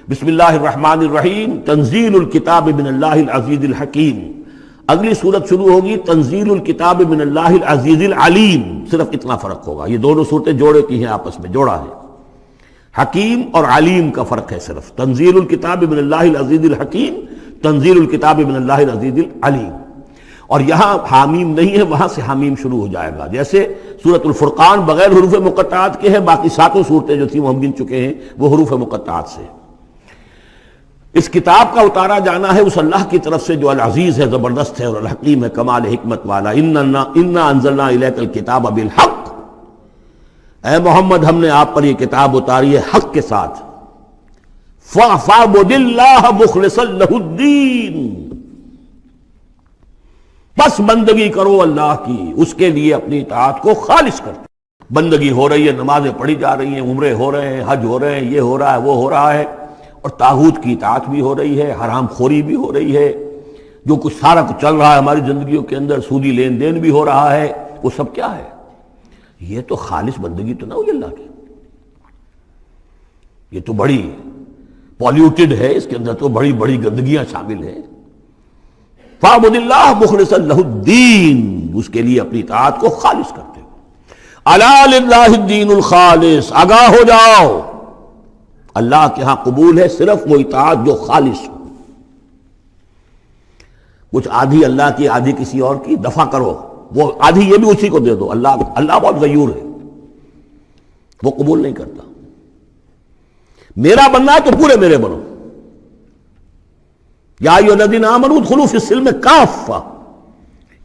بسم اللہ الرحمن الرحیم تنزیل الکتاب من اللہ العزیز الحکیم. اگلی صورت شروع ہوگی تنزیل الکتاب من اللہ العزیز العلیم. صرف اتنا فرق ہوگا، یہ دونوں صورتیں جوڑے کی ہیں، آپس میں جوڑا ہے. حکیم اور علیم کا فرق ہے صرف. تنزیل الکتاب من اللہ العزیز الحکیم، تنزیل الکتاب من اللہ العزیز العلیم. اور یہاں حامیم نہیں ہے، وہاں سے حامیم شروع ہو جائے گا. جیسے سورۃ الفرقان بغیر حروف مقطعات کے ہے، باقی ساتوں صورتیں جو تھیں وہ ہم گن چکے ہیں، وہ حروف مقطعات سے. اس کتاب کا اتارا جانا ہے اس اللہ کی طرف سے جو العزیز ہے، زبردست ہے، اور الحکیم ہے، کمال حکمت والا. انا انزلنا الیک الکتاب بالحق، اے محمد ہم نے آپ پر یہ کتاب اتاری ہے حق کے ساتھ. فاعبد اللہ مخلصا لہ الدین، بس بندگی کرو اللہ کی، اس کے لیے اپنی اطاعت کو خالص کرتے. بندگی ہو رہی ہے، نمازیں پڑھی جا رہی ہیں، عمرے ہو رہے ہیں، حج ہو رہے ہیں، یہ ہو رہا ہے، وہ ہو رہا ہے، اور طاغوت کی اطاعت بھی ہو رہی ہے، حرام خوری بھی ہو رہی ہے، جو کچھ سارا کچھ چل رہا ہے ہماری زندگیوں کے اندر، سودی لین دین بھی ہو رہا ہے، وہ سب کیا ہے؟ یہ تو خالص بندگی تو نہ ہوئی اللہ کی. یہ تو بڑی پالیوٹڈ ہے، اس کے اندر تو بڑی بڑی گندگیاں شامل ہیں. فاعبد اللہ مخلصا لہ الدین، اس کے لیے اپنی اطاعت کو خالص کرتے ہو. الا للہ الدین الخالص، آگاہ ہو جاؤ، اللہ کے ہاں قبول ہے صرف وہ اطاعت جو خالص ہو. کچھ آدھی اللہ کی آدھی کسی اور کی، دفع کرو، وہ آدھی یہ بھی اسی کو دے دو. اللہ بہت غیور ہے، وہ قبول نہیں کرتا. میرا بننا ہے تو پورے میرے بنو. یا ایھا الذین آمنوا ادخلوا فی السلم کافہ،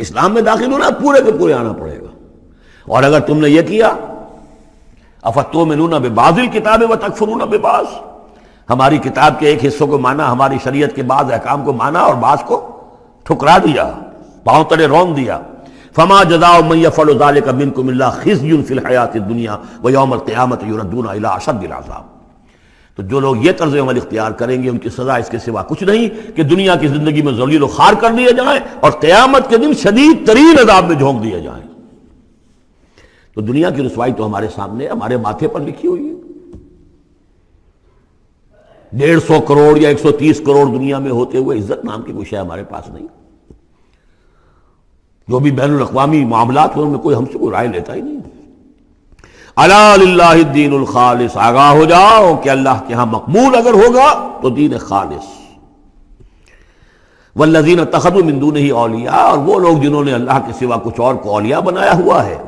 اسلام میں داخل ہونا پورے کے پورے آنا پڑے گا. اور اگر تم نے یہ کیا، افتؤمنون ببعض الکتاب وتکفرون ببعض، ہماری کتاب کے ایک حصوں کو مانا، ہماری شریعت کے بعض احکام کو مانا اور بعض کو ٹھکرا دیا، پاؤں تلے رون دیا. فما جزاء من يفعل ذلك منكم الا خزي في الحیاۃ الدنیا ویوم القیامۃ یردون الی اشد العذاب. تو جو لوگ یہ طرز عمل اختیار کریں گے ان کی سزا اس کے سوا کچھ نہیں کہ دنیا کی زندگی میں ذلیل و خوار کر دیے جائیں اور قیامت کے دن شدید ترین عذاب میں جھونک دیے جائیں. تو دنیا کی رسوائی تو ہمارے سامنے، ہمارے ماتھے پر لکھی ہوئی ہے. 150 کروڑ یا 130 کروڑ دنیا میں ہوتے ہوئے عزت نام کی کوئی شے ہمارے پاس نہیں. جو بھی بین الاقوامی معاملات ہیں ان میں کوئی ہم سے کوئی رائے لیتا ہی نہیں. الا للہ الدین الخالص، آگاہ ہو جاؤ کہ اللہ کے ہاں مقبول اگر ہوگا تو دین خالص. والذین اتخذوا من دونہ اولیاء، اور وہ لوگ جنہوں نے اللہ کے سوا کچھ اور کو اولیاء بنایا ہوا ہے.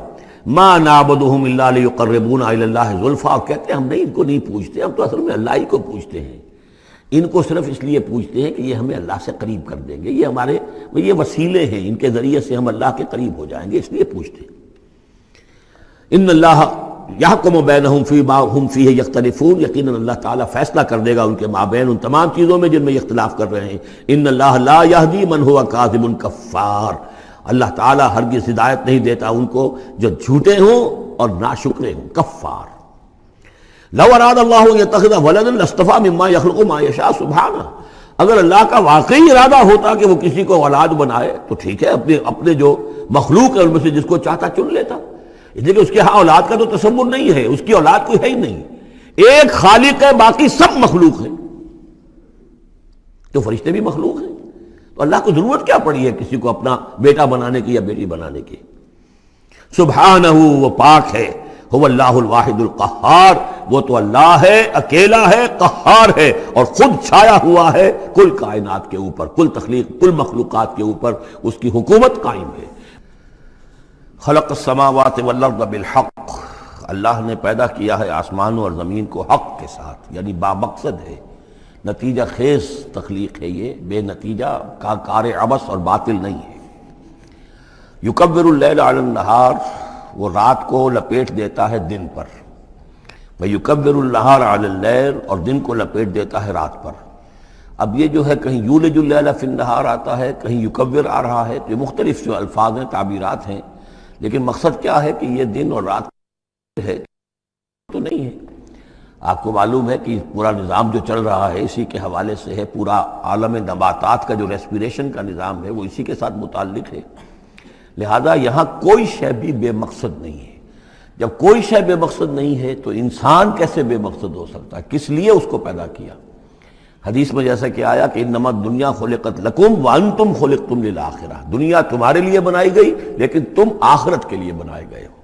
ما نعبدهم الا لیقربونا الی اللہ زلفیٰ، اور کہتے ہیں ہم نہیں ان کو نہیں پوچھتے، ہم تو اصل میں اللہ ہی کو پوچھتے ہیں. ان کو صرف اس لیے پوچھتے ہیں کہ یہ ہمیں اللہ سے قریب کر دیں گے، یہ وسیلے ہیں، ان کے ذریعے سے ہم اللہ کے قریب ہو جائیں گے، اس لیے پوچھتے ہیں. ان اللہ یحکم بینہم فیما ہم فیہ یختلفون، یقیناً اللہ تعالیٰ فیصلہ کر دے گا ان کے مابین ان تمام چیزوں میں جن میں یہ اختلاف کر رہے ہیں. ان اللہ لا یہدی من ہوا کاذب کفار، اللہ تعالیٰ ہرگز ہدایت نہیں دیتا ان کو جو جھوٹے ہوں اور ناشکرے ہوں، کفار. لو اراد اللہ ان یتخذ ولدا لاصطفیٰ مما یخلق ما یشاء سبحانہ، اگر اللہ کا واقعی ارادہ ہوتا کہ وہ کسی کو اولاد بنائے تو ٹھیک ہے، اپنے جو مخلوق ہے ان میں سے جس کو چاہتا چن لیتا. لیکن اس کے ہاں اولاد کا تو تصور نہیں ہے، اس کی اولاد کوئی ہے ہی نہیں. ایک خالق ہے، باقی سب مخلوق ہیں. تو فرشتے بھی مخلوق ہیں، تو اللہ کو ضرورت کیا پڑی ہے کسی کو اپنا بیٹا بنانے کی یا بیٹی بنانے کی. سبحانہ، وہ پاک ہے. هو اللہ الواحد القہار، وہ تو اللہ ہے، اکیلا ہے، قہار ہے، اور خود چھایا ہوا ہے کل کائنات کے اوپر، کل تخلیق، کل مخلوقات کے اوپر اس کی حکومت قائم ہے. خلق السماوات والارض بالحق، اللہ نے پیدا کیا ہے آسمانوں اور زمین کو حق کے ساتھ، یعنی با مقصد ہے، نتیجہ خیز تخلیق ہے، یہ بے نتیجہ کا کار عبث اور باطل نہیں ہے. یکبر اللیل علی النہار، وہ رات کو لپیٹ دیتا ہے دن پر. ویکبر النہار علی اللیل، اور دن کو لپیٹ دیتا ہے رات پر. اب یہ جو ہے کہیں یولج اللیل فی النہار آتا ہے، کہیں یکبر آ رہا ہے، تو یہ مختلف جو الفاظ ہیں، تعبیرات ہیں، لیکن مقصد کیا ہے کہ یہ دن اور رات ہے تو نہیں ہے. آپ کو معلوم ہے کہ پورا نظام جو چل رہا ہے اسی کے حوالے سے ہے. پورا عالم نباتات کا جو ریسپیریشن کا نظام ہے وہ اسی کے ساتھ متعلق ہے. لہذا یہاں کوئی شے بھی بے مقصد نہیں ہے. جب کوئی شے بے مقصد نہیں ہے تو انسان کیسے بے مقصد ہو سکتا ہے؟ کس لیے اس کو پیدا کیا؟ حدیث میں جیسا کہ آیا کہ انما الدنیا خلقت لکم وانتم خلقتم للآخرہ، دنیا تمہارے لیے بنائی گئی لیکن تم آخرت کے لیے بنائے گئے ہو۔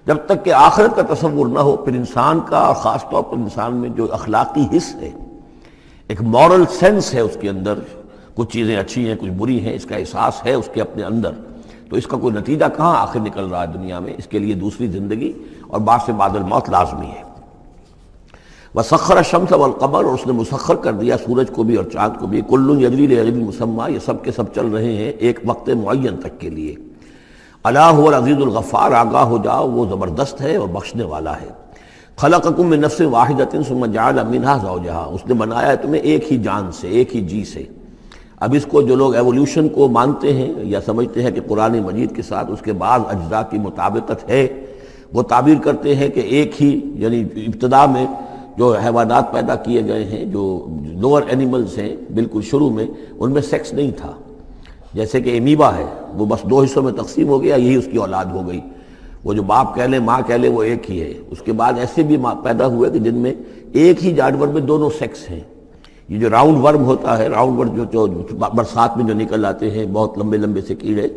جب تک کہ آخرت کا تصور نہ ہو پھر انسان کا، اور خاص طور پر انسان میں جو اخلاقی حص ہے، ایک مورل سینس ہے اس کے اندر، کچھ چیزیں اچھی ہیں کچھ بری ہیں، اس کا احساس ہے اس کے اپنے اندر، تو اس کا کوئی نتیجہ کہاں آخر نکل رہا ہے دنیا میں؟ اس کے لیے دوسری زندگی اور بعد سے بعد الموت لازمی ہے۔ وسخر الشمس والقمر، اور اس نے مسخر کر دیا سورج کو بھی اور چاند کو بھی، کل یجری لاجل مسمى، یہ سب کے سب چل رہے ہیں ایک وقت معین تک کے لیے۔ الا هو العزیز الغفار، آگاہ ہو جاؤ وہ زبردست ہے اور بخشنے والا ہے۔ خلقکم من نفس واحدۃ ثم جعل منها زوجها، اس نے بنایا ہے تمہیں ایک ہی جان سے، ایک ہی جی سے۔ اب اس کو جو لوگ ایولیوشن کو مانتے ہیں یا سمجھتے ہیں کہ قرآن مجید کے ساتھ اس کے بعض اجزاء کی مطابقت ہے، وہ تعبیر کرتے ہیں کہ ایک ہی، یعنی ابتدا میں جو حیوانات پیدا کیے گئے ہیں، جو لوور اینیملز ہیں بالکل شروع میں، ان میں سیکس نہیں تھا، جیسے کہ امیبا ہے وہ بس دو حصوں میں تقسیم ہو گیا، یہی اس کی اولاد ہو گئی، وہ جو باپ کہہ لیں ماں کہہ لیں وہ ایک ہی ہے۔ اس کے بعد ایسے بھی پیدا ہوئے کہ جن میں ایک ہی جانور میں دونوں سیکس ہیں۔ یہ جو راؤنڈ ورم ہوتا ہے، راؤنڈ ورم جو برسات میں جو نکل آتے ہیں بہت لمبے لمبے سے کیڑے،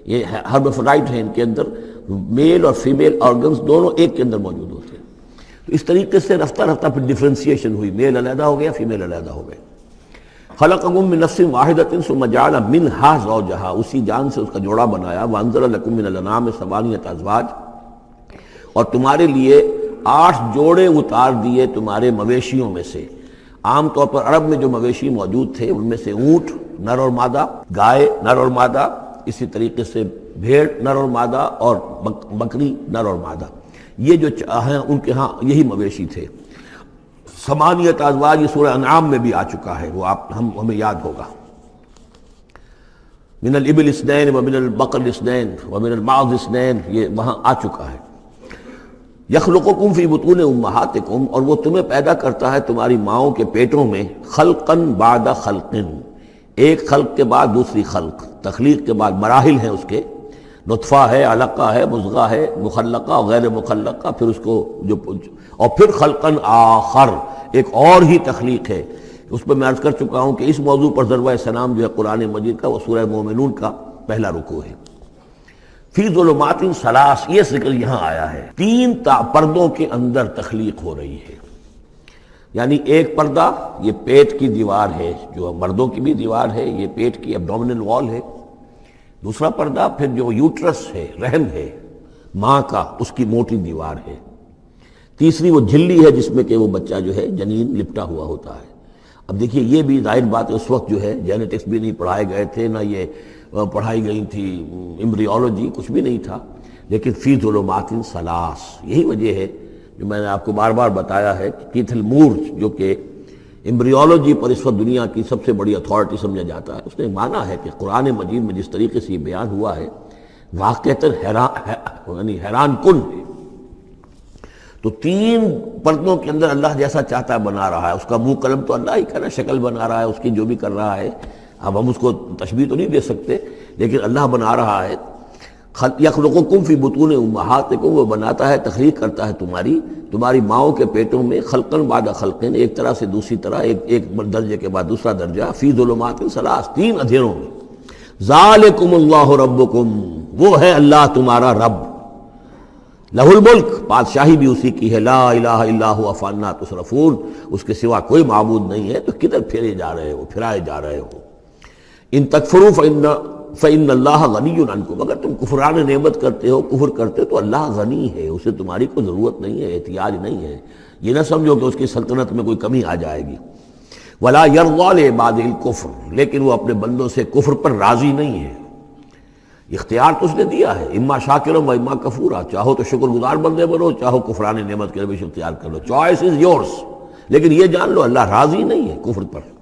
یہ ہرمافرڈائٹ ہیں، ان کے اندر میل اور فیمیل آرگنز دونوں ایک کے اندر موجود ہوتے ہیں۔ تو اس طریقے سے رفتہ رفتہ پھر ڈفرینسیشن ہوئی، میل علیحدہ ہو گیا، فیمیل علیحدہ ہو گئے۔ خلقکم من نفس واحدۃ ثم جعل منها زوجها، اسی جان سے اس کا جوڑا بنایا۔ وانزل لکم من الانعام ثمانیۃ ازواج، اور تمہارے لیے 8 جوڑے اتار دیے تمہارے مویشیوں میں سے۔ عام طور پر عرب میں جو مویشی موجود تھے ان میں سے اونٹ نر اور مادہ، گائے نر اور مادہ، اسی طریقے سے بھیڑ نر اور مادہ، اور بکری نر اور مادہ، یہ جو ہیں ان کے ہاں یہی مویشی تھے۔ ثمانیۃ ازواج یہ سورہ انعام میں بھی آ چکا ہے، وہ ہمیں یاد ہوگا۔ من الابل اثنین ومن البقر اثنین ومن المعز اثنین، یہ وہاں آ چکا ہے۔ یخلقکم فی بطون امہاتکم، اور وہ تمہیں پیدا کرتا ہے تمہاری ماؤں کے پیٹوں میں، خلقا بعد خلق، ایک خلق کے بعد دوسری خلق، تخلیق کے بعد مراحل ہیں اس کے، نطفہ ہے، علقہ ہے، مضغہ ہے، مخلقہ اور غیر مخلقہ، پھر اس کو اور پھر خلقا آخر، ایک اور ہی تخلیق ہے۔ اس پہ میں عرض کر چکا ہوں کہ اس موضوع پر ضربہ سلام جو ہے قرآن مجید کا، وہ سورہ مومنون کا پہلا رکوع ہے۔ فی ظلمات ثلاث، یہ ذکر یہاں آیا ہے، 3 پردوں کے اندر تخلیق ہو رہی ہے۔ یعنی ایک پردہ یہ پیٹ کی دیوار ہے، جو مردوں کی بھی دیوار ہے، یہ پیٹ کی ایبڈومینل وال ہے۔ دوسرا پردہ پھر جو یوٹرس ہے، رحم ہے ماں کا، اس کی موٹی دیوار ہے۔ تیسری وہ جھلی ہے جس میں کہ وہ بچہ جو ہے جنین لپٹا ہوا ہوتا ہے۔ اب دیکھیے یہ بھی ظاہر بات ہے، اس وقت جو ہے جینیٹکس بھی نہیں پڑھائے گئے تھے، نہ یہ پڑھائی گئی تھی ایمبریولوجی، کچھ بھی نہیں تھا، لیکن فی ظلمات ثلاث، یہی وجہ ہے جو میں نے آپ کو بار بار بتایا ہے کہ کیتھل مور جو کہ ایمبریولوجی پر اس وقت دنیا کی سب سے بڑی اتھارٹی سمجھا جاتا ہے، اس نے مانا ہے کہ قرآن مجید میں جس طریقے سے یہ بیان ہوا ہے واقعتاً حیران کن ہے۔ تو 3 پردوں کے اندر اللہ جیسا چاہتا ہے بنا رہا ہے، اس کا منہ قلم تو اللہ ہی کا نا، شکل بنا رہا ہے اس کی جو بھی کر رہا ہے، اب ہم اس کو تشبیہ تو نہیں دے سکتے، لیکن اللہ بنا رہا ہے۔ یخلقکم فی بطون امہاتکم، وہ بناتا ہے، تخلیق کرتا ہے تمہاری ماؤں کے پیٹوں میں، خلقا بعد خلق، ایک طرح سے دوسری طرح، ایک درجے کے بعد دوسرا درجہ، فی ظلمات ثلاث، 3 اندھیروں میں۔ ذالکم اللہ ربکم، وہ ہے اللہ تمہارا رب، لہ الملک، بادشاہی بھی اسی کی ہے، لا الہ الا ہوا فانا تصرفون، اس کے سوا کوئی معبود نہیں ہے، تو کدھر پھرائے جا رہے ہو۔ ان تکفروا فإن اللہ غنی عنکم، اگر تم کفران نعمت کرتے ہو، کفر کرتے ہو، تو اللہ غنی ہے، اسے تمہاری کوئی ضرورت نہیں ہے، احتیاج نہیں ہے، یہ نہ سمجھو کہ اس کی سلطنت میں کوئی کمی آ جائے گی۔ ولا یرضی لعبادہ الکفر، لیکن وہ اپنے بندوں سے کفر پر راضی نہیں ہے۔ اختیار تو اس نے دیا ہے، اما شاکرا و اما کفورا، چاہو تو شکر گزار بندے بنو، چاہو کفران نعمت کے روش اختیار کر لو، چوائس از یورس، لیکن یہ جان لو اللہ راضی نہیں ہے کفر پر،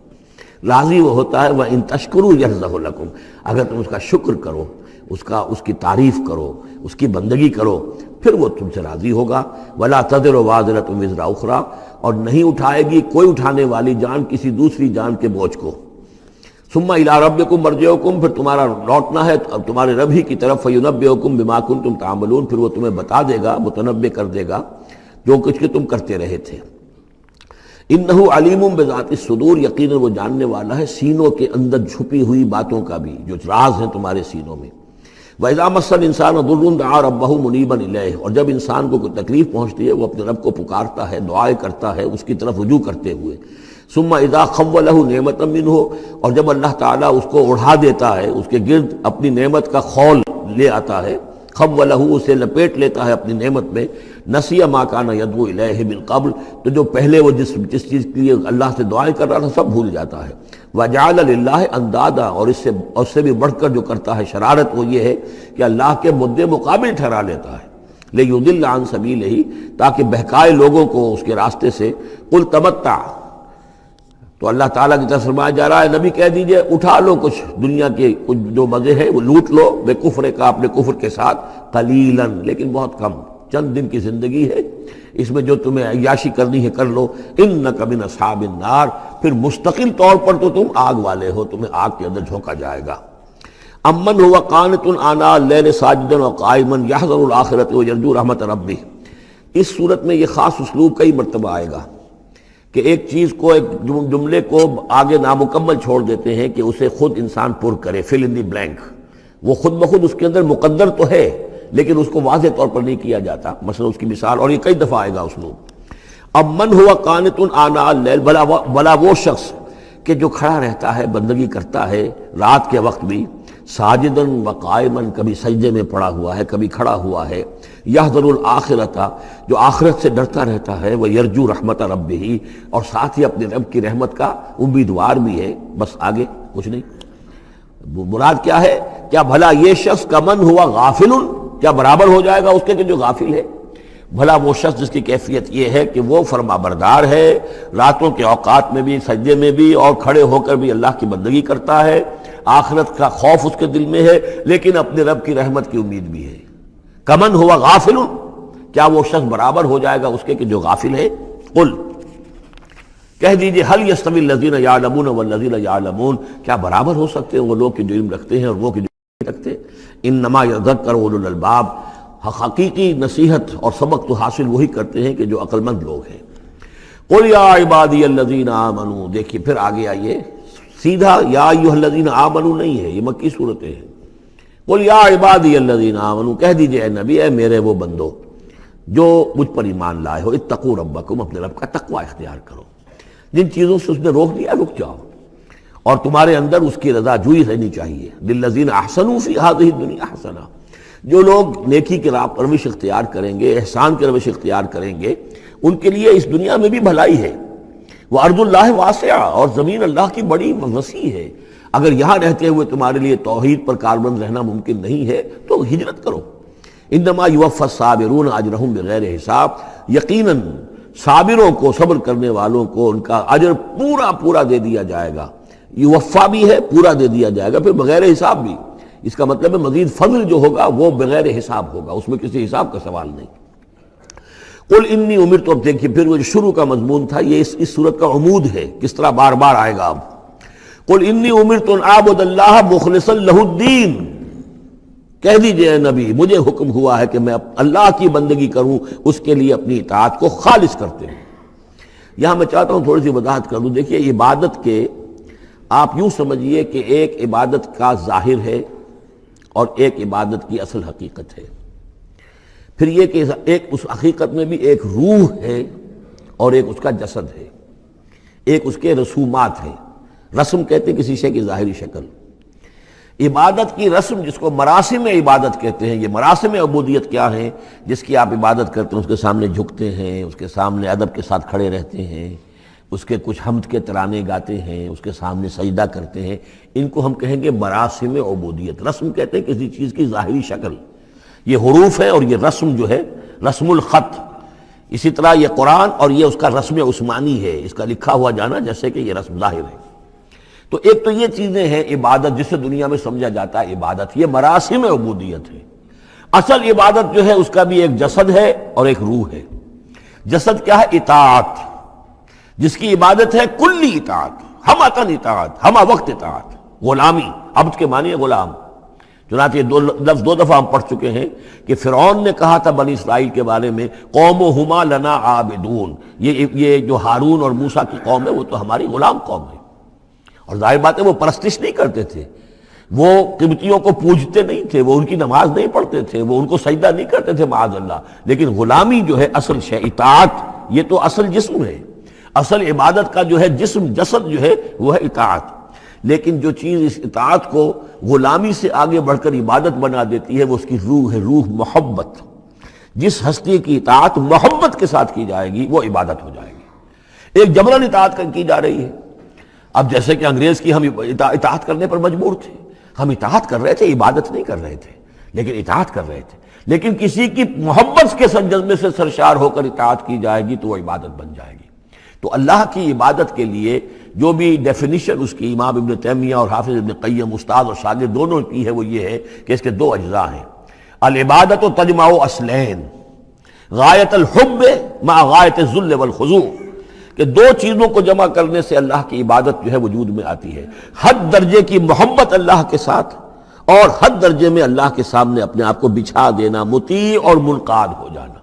راضی وہ ہوتا ہے وَإِن تَشْكُرُوا يَرْضَهُ لَكُمْ، اگر تم اس کا شکر کرو، اس کی تعریف کرو، اس کی بندگی کرو، پھر وہ تم سے راضی ہوگا۔ وَلَا تَزِرُ وَازِرَةٌ وِزْرَ أُخْرَىٰ، اور نہیں اٹھائے گی کوئی اٹھانے والی جان کسی دوسری جان کے بوجھ کو۔ ثُمَّ إِلَىٰ رَبِّكُمْ مَرْجِعُكُمْ، پھر تمہارا لوٹنا ہے اب تمہارے رب ہی کی طرف، فَيُنَبِّئُكُمْ بِمَا كُنتُمْ تَعْمَلُونَ، پھر وہ تمہیں بتا دے گا، متنبع کر دے گا جو کچھ کہ تم کرتے رہے تھے۔ انہ علیم بذات الصدور، یقیناً وہ جاننے والا ہے سینوں کے اندر چھپی ہوئی باتوں کا بھی، جو راز ہیں تمہارے سینوں میں۔ وَإِذَا مَسَّ الْإِنسَانَ ضُرٌّ دَعَا رَبَّهُ مُنِيبًا إِلَيْهِ، اور جب انسان کو کوئی تکلیف پہنچتی ہے وہ اپنے رب کو پکارتا ہے، دعائیں کرتا ہے اس کی طرف رجوع کرتے ہوئے۔ ثُمَّ إِذَا خَوَّلَهُ نِعْمَةً مِّنْهُ، اور جب اللہ تعالیٰ اس کو اڑا دیتا ہے، اس کے گرد اپنی نعمت کا خول لے آتا ہے، خَوَّلَهُ اسے لپیٹ لیتا ہے اپنی نعمت میں، نَسِیَ مَا کَانَ يَدْعُو إِلَيْهِ مِن قَبْلُ، تو جو پہلے وہ جس چیز کے لیے اللہ سے دعائیں کر رہا تھا سب بھول جاتا ہے۔ وَجَعَلَ لِلَّهِ أَنْدَادًا، اور اس سے بھی بڑھ کر جو کرتا ہے شرارت وہ یہ ہے کہ اللہ کے مد مقابل ٹھہرا لیتا ہے، لِيُضِلَّ عَن سَبِيلِهِ، تاکہ بہکائے لوگوں کو اس کے راستے سے۔ قُلْ تَمَتَّعْ، تو اللہ تعالیٰ کی طرف فرمایا جا رہا ہے نبی کہہ دیجئے اٹھا لو کچھ دنیا کے کچھ جو مزے ہیں وہ لوٹ لو، بے کفر کا اپنے کفر کے ساتھ، قلیلاً، لیکن بہت کم، چند دن کی زندگی ہے، اس میں جو تمہیں عیاشی کرنی ہے کر لو۔ انک من اصحاب النار، پھر مستقل طور پر تو تم آگ والے ہو، تمہیں آگ کے اندر جھونکا جائے گا۔ امن هو قانت آناء اللیل ساجدا وقائما یحذر الآخرۃ ویرجو رحمت ربہ، اس صورت میں یہ خاص اسلوب کئی مرتبہ آئے گا کہ ایک چیز کو، ایک جملے کو آگے نامکمل چھوڑ دیتے ہیں کہ اسے خود انسان پر کرے، فل ان دی بلینک، وہ خود بخود اس کے اندر مقدر تو ہے لیکن اس کو واضح طور پر نہیں کیا جاتا، مثلا اس کی مثال، اور یہ کئی دفعہ آئے گا اسلوب۔ اب من ہوا قانت آناء اللیل، بلا وہ شخص کہ جو کھڑا رہتا ہے، بندگی کرتا ہے رات کے وقت بھی، ساجدن و قائمن، کبھی سجدے میں پڑا ہوا ہے کبھی کھڑا ہوا ہے، یحذر الآخرۃ، جو آخرت سے ڈرتا رہتا ہے، وہ یرجو رحمت ربہ، اور ساتھ ہی اپنے رب کی رحمت کا امیدوار بھی ہے، بس آگے کچھ نہیں۔ مراد کیا ہے؟ کیا بھلا یہ شخص کمن ہوا غافل، کیا برابر ہو جائے گا اس کے کہ جو غافل ہے؟ بھلا وہ شخص جس کی کیفیت یہ ہے کہ وہ فرما بردار ہے، راتوں کے اوقات میں بھی، سجدے میں بھی، اور کھڑے ہو کر بھی اللہ کی بندگی کرتا ہے، آخرت کا خوف اس کے دل میں ہے، لیکن اپنے رب کی رحمت کی امید بھی ہے۔ کمن ہوا غافل، کیا وہ شخص برابر ہو جائے گا اس کے کہ جو غافل ہے؟ قل، کہہ دیجئے، حل یستوی الذین یعلمون والذین یعلمون، کیا برابر ہو سکتے ہیں وہ لوگ کہ جو علم رکھتے ہیں اور وہ کہ جو نہیں رکھتے؟ انما یذکر اولو الالباب، حقیقی نصیحت اور سبق تو حاصل وہی کرتے ہیں کہ جو عقل مند لوگ ہیں۔ قل یا عبادی الذین آمنوا، دیکھیے پھر آگے آئیے، سیدھا یا ایھا الذین آمنوا نہیں ہے، یہ مکی صورتیں ہیں۔ قل یا عبادی الذین آمنوا، کہہ دیجئے اے نبی، اے میرے وہ بندو جو مجھ پر ایمان لائے ہو، اتقوا ربکم، اپنے رب کا تقوی اختیار کرو، جن چیزوں سے اس نے روک دیا رک جاؤ، اور تمہارے اندر اس کی رضا جوئی رہنی چاہیے۔ للذین احسنوا فی ہذہ الدنیا حسنہ، جو لوگ نیکی کی روش اختیار کریں گے، احسان کی روش اختیار کریں گے، ان کے لیے اس دنیا میں بھی بھلائی ہے۔ وَأَرْضُ اللَّهِ وَاسِعَةٌ، اور زمین اللہ کی بڑی وسیع ہے، اگر یہاں رہتے ہوئے تمہارے لیے توحید پر کاربند رہنا ممکن نہیں ہے تو ہجرت کرو۔ انما یوفی الصابرون اجرہم بغیر حساب، یقیناً صابروں کو، صبر کرنے والوں کو ان کا اجر پورا پورا دے دیا جائے گا، یوفا بھی ہے، پورا دے دیا جائے گا، پھر بغیر حساب بھی، اس کا مطلب ہے مزید فضل جو ہوگا وہ بغیر حساب ہوگا، اس میں کسی حساب کا سوال نہیں۔ قل انی امرت، اب دیکھیے پھر وہ جو شروع کا مضمون تھا یہ اس صورت کا عمود ہے، کس طرح بار بار آئے گا اب۔ قل انی امرت ان اعبد اللہ مخلصا لہ الدین، کہہ دیجئے اے نبی مجھے حکم ہوا ہے کہ میں اللہ کی بندگی کروں، اس کے لیے اپنی اطاعت کو خالص کرتے ہوں۔ یہاں میں چاہتا ہوں تھوڑی سی وضاحت کر دوں۔ دیکھیے عبادت کے آپ یوں سمجھیے کہ ایک عبادت کا ظاہر ہے اور ایک عبادت کی اصل حقیقت ہے، پھر یہ کہ ایک اس حقیقت میں بھی ایک روح ہے اور ایک اس کا جسد ہے، ایک اس کے رسومات ہیں، رسم کہتے ہیں کسی شے کی ظاہری شکل۔ عبادت کی رسم جس کو مراسم عبادت کہتے ہیں، یہ مراسم عبودیت کیا ہیں؟ جس کی آپ عبادت کرتے ہیں، اس کے سامنے جھکتے ہیں، اس کے سامنے ادب کے ساتھ کھڑے رہتے ہیں، اس کے کچھ حمد کے ترانے گاتے ہیں، اس کے سامنے سجدہ کرتے ہیں، ان کو ہم کہیں گے مراسم عبودیت۔ رسم کہتے ہیں کسی چیز کی ظاہری شکل، یہ حروف ہے، اور یہ رسم جو ہے رسم الخط، اسی طرح یہ قرآن اور یہ اس کا رسم عثمانی ہے، اس کا لکھا ہوا جانا جیسے کہ یہ رسم ظاہر ہے۔ تو ایک تو یہ چیزیں ہیں عبادت جسے دنیا میں سمجھا جاتا ہے عبادت، یہ مراسم عبودیت ہے۔ اصل عبادت جو ہے اس کا بھی ایک جسد ہے اور ایک روح ہے۔ جسد کیا ہے؟ اطاعت، جس کی عبادت ہے کلی اطاعت، ہم اطاعت، ہم وقت اطاعت، غلامی، عبد کے معنی ہے غلام، چنانچہ یہ لفظ دو دفعہ ہم پڑھ چکے ہیں کہ فرعون نے کہا تھا بنی اسرائیل کے بارے میں قومہما لنا عابدون، یہ جو ہارون اور موسیٰ کی قوم ہے وہ تو ہماری غلام قوم ہے. اور ظاہر بات ہے وہ پرستش نہیں کرتے تھے، وہ قبطیوں کو پوجتے نہیں تھے، وہ ان کی نماز نہیں پڑھتے تھے، وہ ان کو سجدہ نہیں کرتے تھے معاذ اللہ. لیکن غلامی جو ہے اصل شے، اطاعت یہ تو اصل جسم ہے، اصل عبادت کا جو ہے جسم جسد جو ہے وہ ہے اطاعت. لیکن جو چیز اس اطاعت کو غلامی سے آگے بڑھ کر عبادت بنا دیتی ہے وہ اس کی روح ہے، روح محبت. جس ہستی کی اطاعت محبت کے ساتھ کی جائے گی وہ عبادت ہو جائے گی. ایک جبرن اطاعت کی جا رہی ہے. اب جیسے کہ انگریز کی ہم اطاعت کرنے پر مجبور تھے، ہم اطاعت کر رہے تھے، عبادت نہیں کر رہے تھے لیکن اطاعت کر رہے تھے. لیکن کسی کی محبت کے جذبے سے سرشار ہو کر اطاعت کی جائے گی تو وہ عبادت بن جائے گی. تو اللہ کی عبادت کے لیے جو بھی ڈیفینیشن اس کی امام ابن تیمیہ اور حافظ ابن قیم استاد اور شاگرد دونوں کی ہے وہ یہ ہے کہ اس کے دو اجزاء ہیں. العبادت تجمع اصلین، غایت الحب مع غایت الذل والخضوع، کہ دو چیزوں کو جمع کرنے سے اللہ کی عبادت جو ہے وجود میں آتی ہے. حد درجے کی محبت اللہ کے ساتھ اور حد درجے میں اللہ کے سامنے اپنے آپ کو بچھا دینا، مطیع اور منقاد ہو جانا.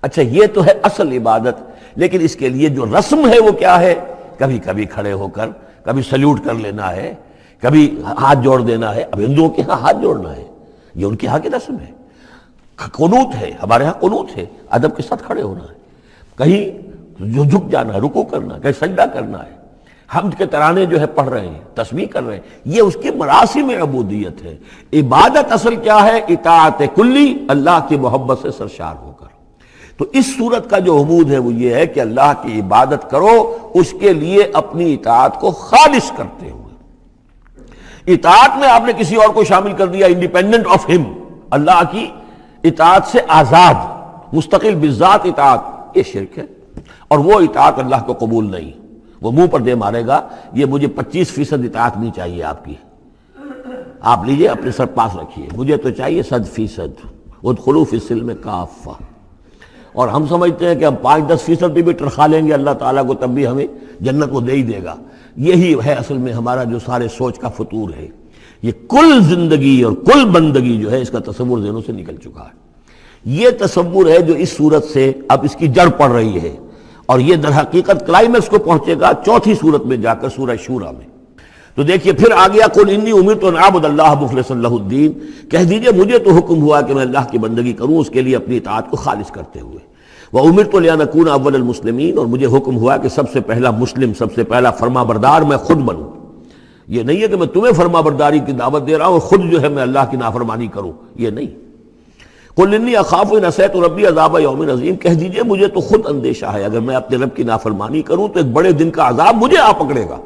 اچھا یہ تو ہے اصل عبادت، لیکن اس کے لیے جو رسم ہے وہ کیا ہے؟ کبھی کبھی کھڑے ہو کر کبھی سلیوٹ کر لینا ہے، کبھی ہاتھ جوڑ دینا ہے. اب ہندوؤں کے ہاں ہاتھ جوڑنا ہے، یہ ان کے ہاں کی رسم ہے. قنوت ہے، ہمارے ہاں قنوت ہے، ادب کے ساتھ کھڑے ہونا ہے. کہیں جو جھک جانا ہے، رکوع کرنا ہے، کہیں سجدہ کرنا ہے. حمد کے ترانے جو ہے پڑھ رہے ہیں، تسبیح کر رہے ہیں، یہ اس کی مراسم عبودیت ہے. عبادت اصل کیا ہے؟ اطاعت کلی، اللہ کی محبت سے سرشار ہو کر. تو اس صورت کا جو عمود ہے وہ یہ ہے کہ اللہ کی عبادت کرو اس کے لیے اپنی اطاعت کو خالص کرتے ہوئے. اطاعت میں آپ نے کسی اور کو شامل کر دیا انڈیپینڈنٹ آف ہم، اللہ کی اطاعت سے آزاد مستقل بالذات اطاعت، یہ شرک ہے. اور وہ اطاعت اللہ کو قبول نہیں. وہ منہ پر دے مارے گا یہ مجھے 25% اطاعت نہیں چاہیے آپ کی، آپ لیجئے اپنے سر پاس رکھیے، مجھے تو چاہیے 100%. ادخلوا فی السلم کافہ. اور ہم سمجھتے ہیں کہ ہم 5-10% بھی ٹرخا لیں گے اللہ تعالیٰ کو تب بھی ہمیں جنت کو دے ہی دے گا. یہی ہے اصل میں ہمارا جو سارے سوچ کا فطور ہے. یہ کل زندگی اور کل بندگی جو ہے اس کا تصور ذہنوں سے نکل چکا ہے. یہ تصور ہے جو اس صورت سے اب اس کی جڑ پڑ رہی ہے، اور یہ در حقیقت کلائمیکس کو پہنچے گا چوتھی صورت میں جا کر سورہ شورا میں. تو دیکھیے پھر آ گیا قل انی امرت ان اعبد اللہ مخلصا لہ الدین، کہہ دیجئے مجھے تو حکم ہوا کہ میں اللہ کی بندگی کروں اس کے لیے اپنی اطاعت کو خالص کرتے ہوئے. وامرت لان اکون اول المسلمین، اور مجھے حکم ہوا کہ سب سے پہلا مسلم، سب سے پہلا فرما بردار میں خود بنوں. یہ نہیں ہے کہ میں تمہیں فرما برداری کی دعوت دے رہا ہوں اور خود جو ہے میں اللہ کی نافرمانی کروں، یہ نہیں. قل انی اخاف ان عصیت ربی عذاب یوم عظیم، کہہ دیجئے مجھے تو خود اندیشہ ہے اگر میں اپنے رب کی نافرمانی کروں تو ایک بڑے دن کا عذاب مجھے آ پکڑے گا.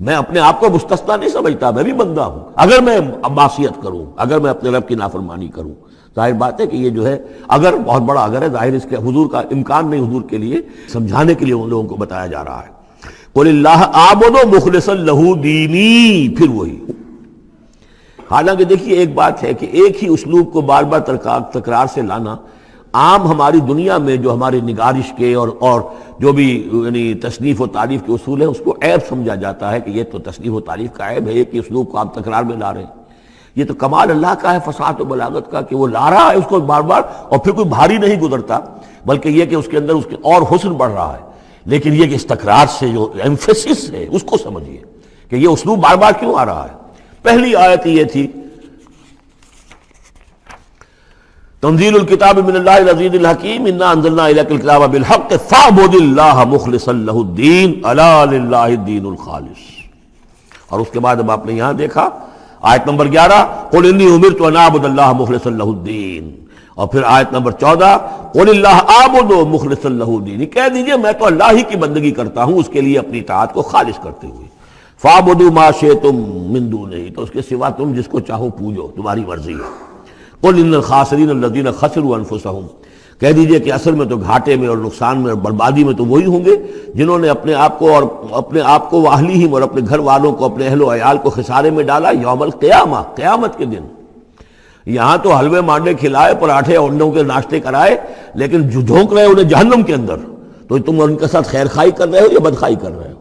میں اپنے آپ کو مستثنا نہیں سمجھتا، میں بھی بندہ ہوں. اگر میں معصیت کروں، اگر میں اپنے رب کی نافرمانی کروں، ظاہر بات ہے کہ یہ جو ہے اگر بہت بڑا اگر ہے، ظاہر اس کے حضور کا امکان نہیں، حضور کے لیے سمجھانے کے لیے ان لوگوں کو بتایا جا رہا ہے. قل اللہ اعبد مخلصا لہ دینی، پھر وہی. حالانکہ دیکھیے ایک بات ہے کہ ایک ہی اسلوب کو بار بار تکرار سے لانا عام ہماری دنیا میں جو ہماری نگارش کے اور جو بھی یعنی تصنیف و تعریف کے اصول ہیں اس کو عیب سمجھا جاتا ہے کہ یہ تو تصنیف و تعریف کا عیب ہے، ایک ہی اسلوب کو آپ تکرار میں لا رہے ہیں. یہ تو کمال اللہ کا ہے فصاحت و بلاغت کا کہ وہ لا رہا ہے اس کو بار بار، اور پھر کوئی بھاری نہیں گزرتا، بلکہ یہ کہ اس کے اندر اس کے اور حسن بڑھ رہا ہے. لیکن یہ کہ اس تکرار سے جو ایمفیسس ہے اس کو سمجھیے کہ یہ اسلوب بار بار کیوں آ رہا ہے. پہلی آیت یہ تھی تنزیل الکتاب من اللہ العزیز الحکیم انا انزلنا الیک الکتاب بالحق فاعبد اللہ مخلصا لہ الدین الا للہ الدین الخالص. اور اس کے بعد اب آپ نے یہاں دیکھا آیت نمبر 11 قل انی امرت ان اعبد اللہ مخلصا لہ الدین، اور پھر آیت نمبر 14 قل اللہ اعبد مخلصا لہ الدین، کہہ دیجئے میں تو اللہ ہی کی بندگی کرتا ہوں اس کے لیے اپنی اطاعت کو خالص کرتے ہوئے. فاعبدوا ما شئتم من دونہ، تو اس کے سوا تم جس کو چاہو پوجو، تمہاری مرضی ہے. قل ان الخاسرین الذین خسروا انفسهم، کہہ دیجئے کہ اصل میں تو گھاٹے میں اور نقصان میں اور بربادی میں تو وہی ہوں گے جنہوں نے اپنے آپ کو واہلیہم اور اپنے گھر والوں کو، اپنے اہل و عیال کو خسارے میں ڈالا یوم القیامہ، قیامت کے دن. یہاں تو حلوے مانڈے کھلائے، پراٹھے اور انڈوں کے ناشتے کرائے، لیکن جو جھونک رہے انہیں جہنم کے اندر، تو تم ان کے ساتھ خیر خائی کر رہے ہو یا بدخائی کر رہے ہو.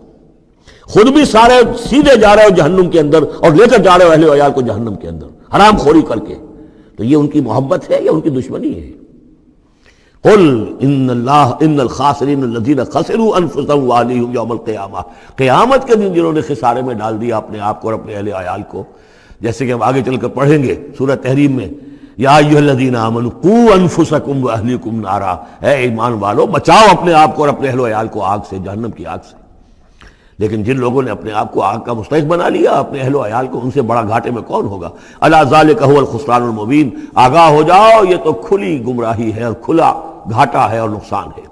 خود بھی سارے سیدھے جا رہے ہو جہنم کے اندر اور لے کر جا رہے ہو اہل و عیال کو جہنم کے اندر حرام خوری کر کے، تو یہ ان کی محبت ہے یا ان کی دشمنی ہے؟ قل ان الخاسرین الذین خسروا انفسهم واہلیہم یوم القیامہ، قیامت کے دن جنہوں نے خسارے میں ڈال دیا اپنے آپ کو اور اپنے اہل عیال کو، جیسے کہ ہم آگے چل کر پڑھیں گے سورہ تحریم میں، یا ایھا الذین آمنوا قوا انفسکم واہلیکم نارا، اے ایمان والو بچاؤ اپنے آپ کو اور اپنے اہل و عیال کو آگ سے، جہنم کی آگ سے۔ لیکن جن لوگوں نے اپنے آپ کو آگ کا مستحق بنا لیا، اپنے اہل و عیال کو، ان سے بڑا گھاٹے میں کون ہوگا؟ الا ذالک هو الخسران المبین، آگاہ ہو جاؤ یہ تو کھلی گمراہی ہے اور کھلا گھاٹا ہے اور نقصان ہے۔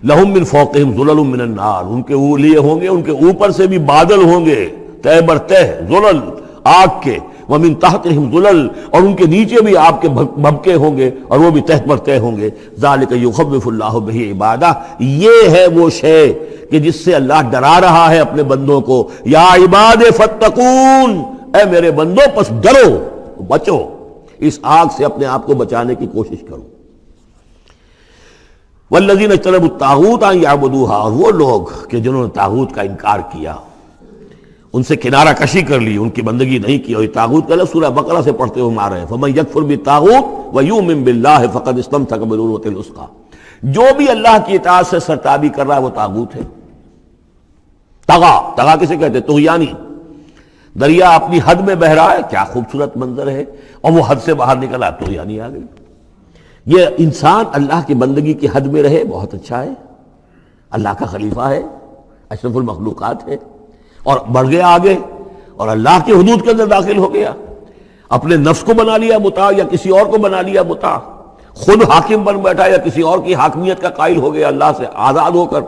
لہم من فوقہم ظلل من النار، ان کے لیے ہوں گے ان کے اوپر سے بھی بادل ہوں گے، تہ بر تہ ظلل آگ کے، ومن تحتہم ظلل، اور ان کے نیچے بھی آگ کے بھبکے ہوں گے اور وہ بھی تہ بر تہ ہوں گے۔ ذالک یخوف اللہ بہ عبادہ، یہ ہے وہ شے کہ جس سے اللہ ڈرا رہا ہے اپنے بندوں کو۔ یا عباد فاتقون، اے میرے بندوں پس ڈرو، بچو، اس آگ سے اپنے آپ کو بچانے کی کوشش کرو۔ والذین اجتنبوا الطاغوت ان یعبدوها، اور وہ لوگ کہ جنہوں نے طاغوت کا انکار کیا، ان سے کنارہ کشی کر لی، ان کی بندگی نہیں کی، اور یہ طاغوت کا لفظ سورہ بقرہ سے پڑھتے ہوئے آ رہے ہیں، فمن یکفر بالطاغوت ویؤمن باللہ فقد استمسک بالعروۃ الوثقی، جو بھی اللہ کی اطاعت سے سرتابی کر رہا ہے وہ طاغوت ہے۔ طغا کسے کہتے ہیں؟ طغیانی، دریا اپنی حد میں بہ رہا ہے، کیا خوبصورت منظر ہے، اور وہ حد سے باہر نکلا، طغیانی آ گئی۔ یہ انسان اللہ کی بندگی کی حد میں رہے، بہت اچھا ہے، اللہ کا خلیفہ ہے، اشرف المخلوقات ہے، اور بڑھ گیا آگے اور اللہ کی حدود کے اندر داخل ہو گیا، اپنے نفس کو بنا لیا مطاع یا کسی اور کو بنا لیا مطاع، خود حاکم بن بیٹھا یا کسی اور کی حاکمیت کا قائل ہو گیا اللہ سے آزاد ہو کر،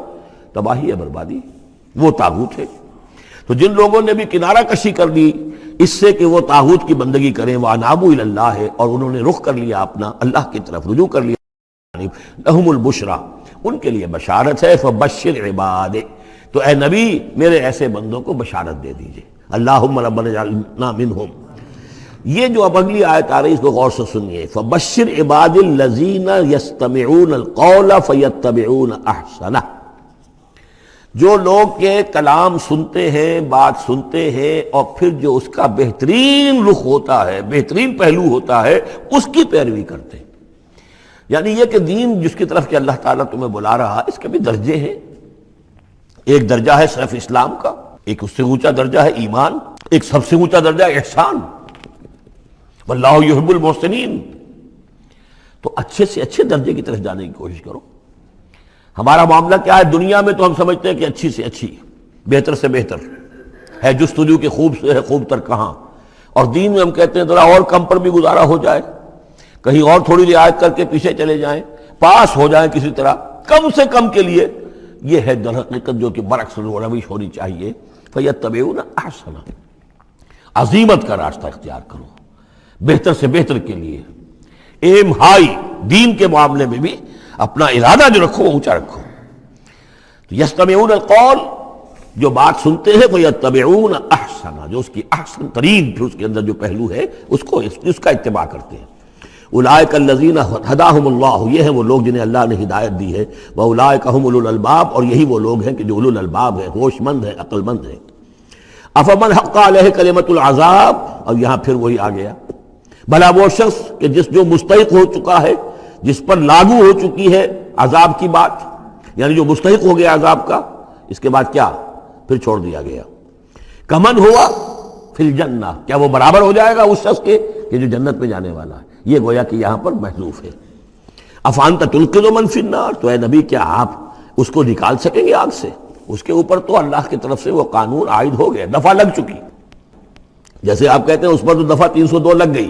تباہی ہے، بربادی، وہ طاغوت ہے۔ تو جن لوگوں نے بھی کنارہ کشی کر لی اس سے کہ وہ طاغوت کی بندگی کریں، وَأَنَابُوا إِلَى اللَّهِ، اور انہوں نے رخ کر لیا اپنا اللہ کی طرف، رجوع کر لیا، لَهُمُ الْبُشْرَى، ان کے لیے بشارت ہے، فَبَشِّرْ عِبَادِ، تو اے نبی میرے ایسے بندوں کو بشارت دے دیجئے، اللہم ربنا اجعلنا منہم۔ یہ جو اب اگلی آیت آ رہی اس کو غور سے سنیے، فَبَشِّرْ عِبَادِ الَّذِينَ يَسْتَمِعُونَ الْقَوْلَ فَيَتَّبِعُونَ أَحْسَنَهُ، جو لوگ کے کلام سنتے ہیں، بات سنتے ہیں، اور پھر جو اس کا بہترین رخ ہوتا ہے، بہترین پہلو ہوتا ہے، اس کی پیروی کرتے ہیں۔ یعنی یہ کہ دین جس کی طرف کہ اللہ تعالیٰ تمہیں بلا رہا ہے، اس کے بھی درجے ہیں۔ ایک درجہ ہے صرف اسلام کا، ایک اس سے اونچا درجہ ہے ایمان، ایک سب سے اونچا درجہ ہے احسان، واللہ یحب المحسنین۔ تو اچھے سے اچھے درجے کی طرف جانے کی کوشش کرو۔ ہمارا معاملہ کیا ہے؟ دنیا میں تو ہم سمجھتے ہیں کہ اچھی سے اچھی، بہتر سے بہتر ہے، جستجو کی خوب سے ہے خوب تر کہاں، اور دین میں ہم کہتے ہیں ذرا اور کم پر بھی گزارا ہو جائے، کہیں اور تھوڑی رعایت کر کے پیچھے چلے جائیں، پاس ہو جائیں کسی طرح، کم سے کم کے لیے۔ یہ ہے در حقیقت جو کہ برعکس روش ہونی چاہیے۔ فَيَتَّبِعُونَ أَحْسَنَهُ، عزیمت کا راستہ اختیار کرو، بہتر سے بہتر کے لیے، ایم ہائی، دین کے معاملے میں بھی اپنا ارادہ جو رکھو وہ اونچا رکھو۔ تو یستمعون القول، جو بات سنتے ہیں، فیتبعون احسنہ، جو اس کی احسن ترین پھر اس کے اندر جو پہلو ہے اس کا اتباع کرتے ہیں۔ اولئک الذین ہداہم اللہ، یہ ہیں وہ لوگ جنہیں اللہ نے ہدایت دی ہے، واولئک هم اولو الالباب، اور یہی وہ لوگ ہیں کہ جو اولو الالباب ہیں، ہوش مند ہیں، عقل مند ہیں۔ افمن حق علیہ کلمۃ العذاب، اور یہاں پھر وہی آ گیا، بھلا وہ شخص کہ جو مستحق ہو چکا ہے، جس پر لاگو ہو چکی ہے عذاب کی بات، یعنی جو مستحق ہو گیا عذاب کا، اس کے بعد کیا پھر چھوڑ دیا گیا، کمن ہوا فی الجنہ، کیا وہ برابر ہو جائے گا اس شخص کے کہ جو جنت میں جانے والا ہے؟ یہ گویا کہ یہاں پر محذوف ہے۔ افانت تنقذ من فی النار، تو اے نبی کیا آپ اس کو نکال سکیں گے آگ سے؟ اس کے اوپر تو اللہ کی طرف سے وہ قانون عائد ہو گیا، دفعہ لگ چکی، جیسے آپ کہتے ہیں اس پر تو دفعہ 302 لگ گئی،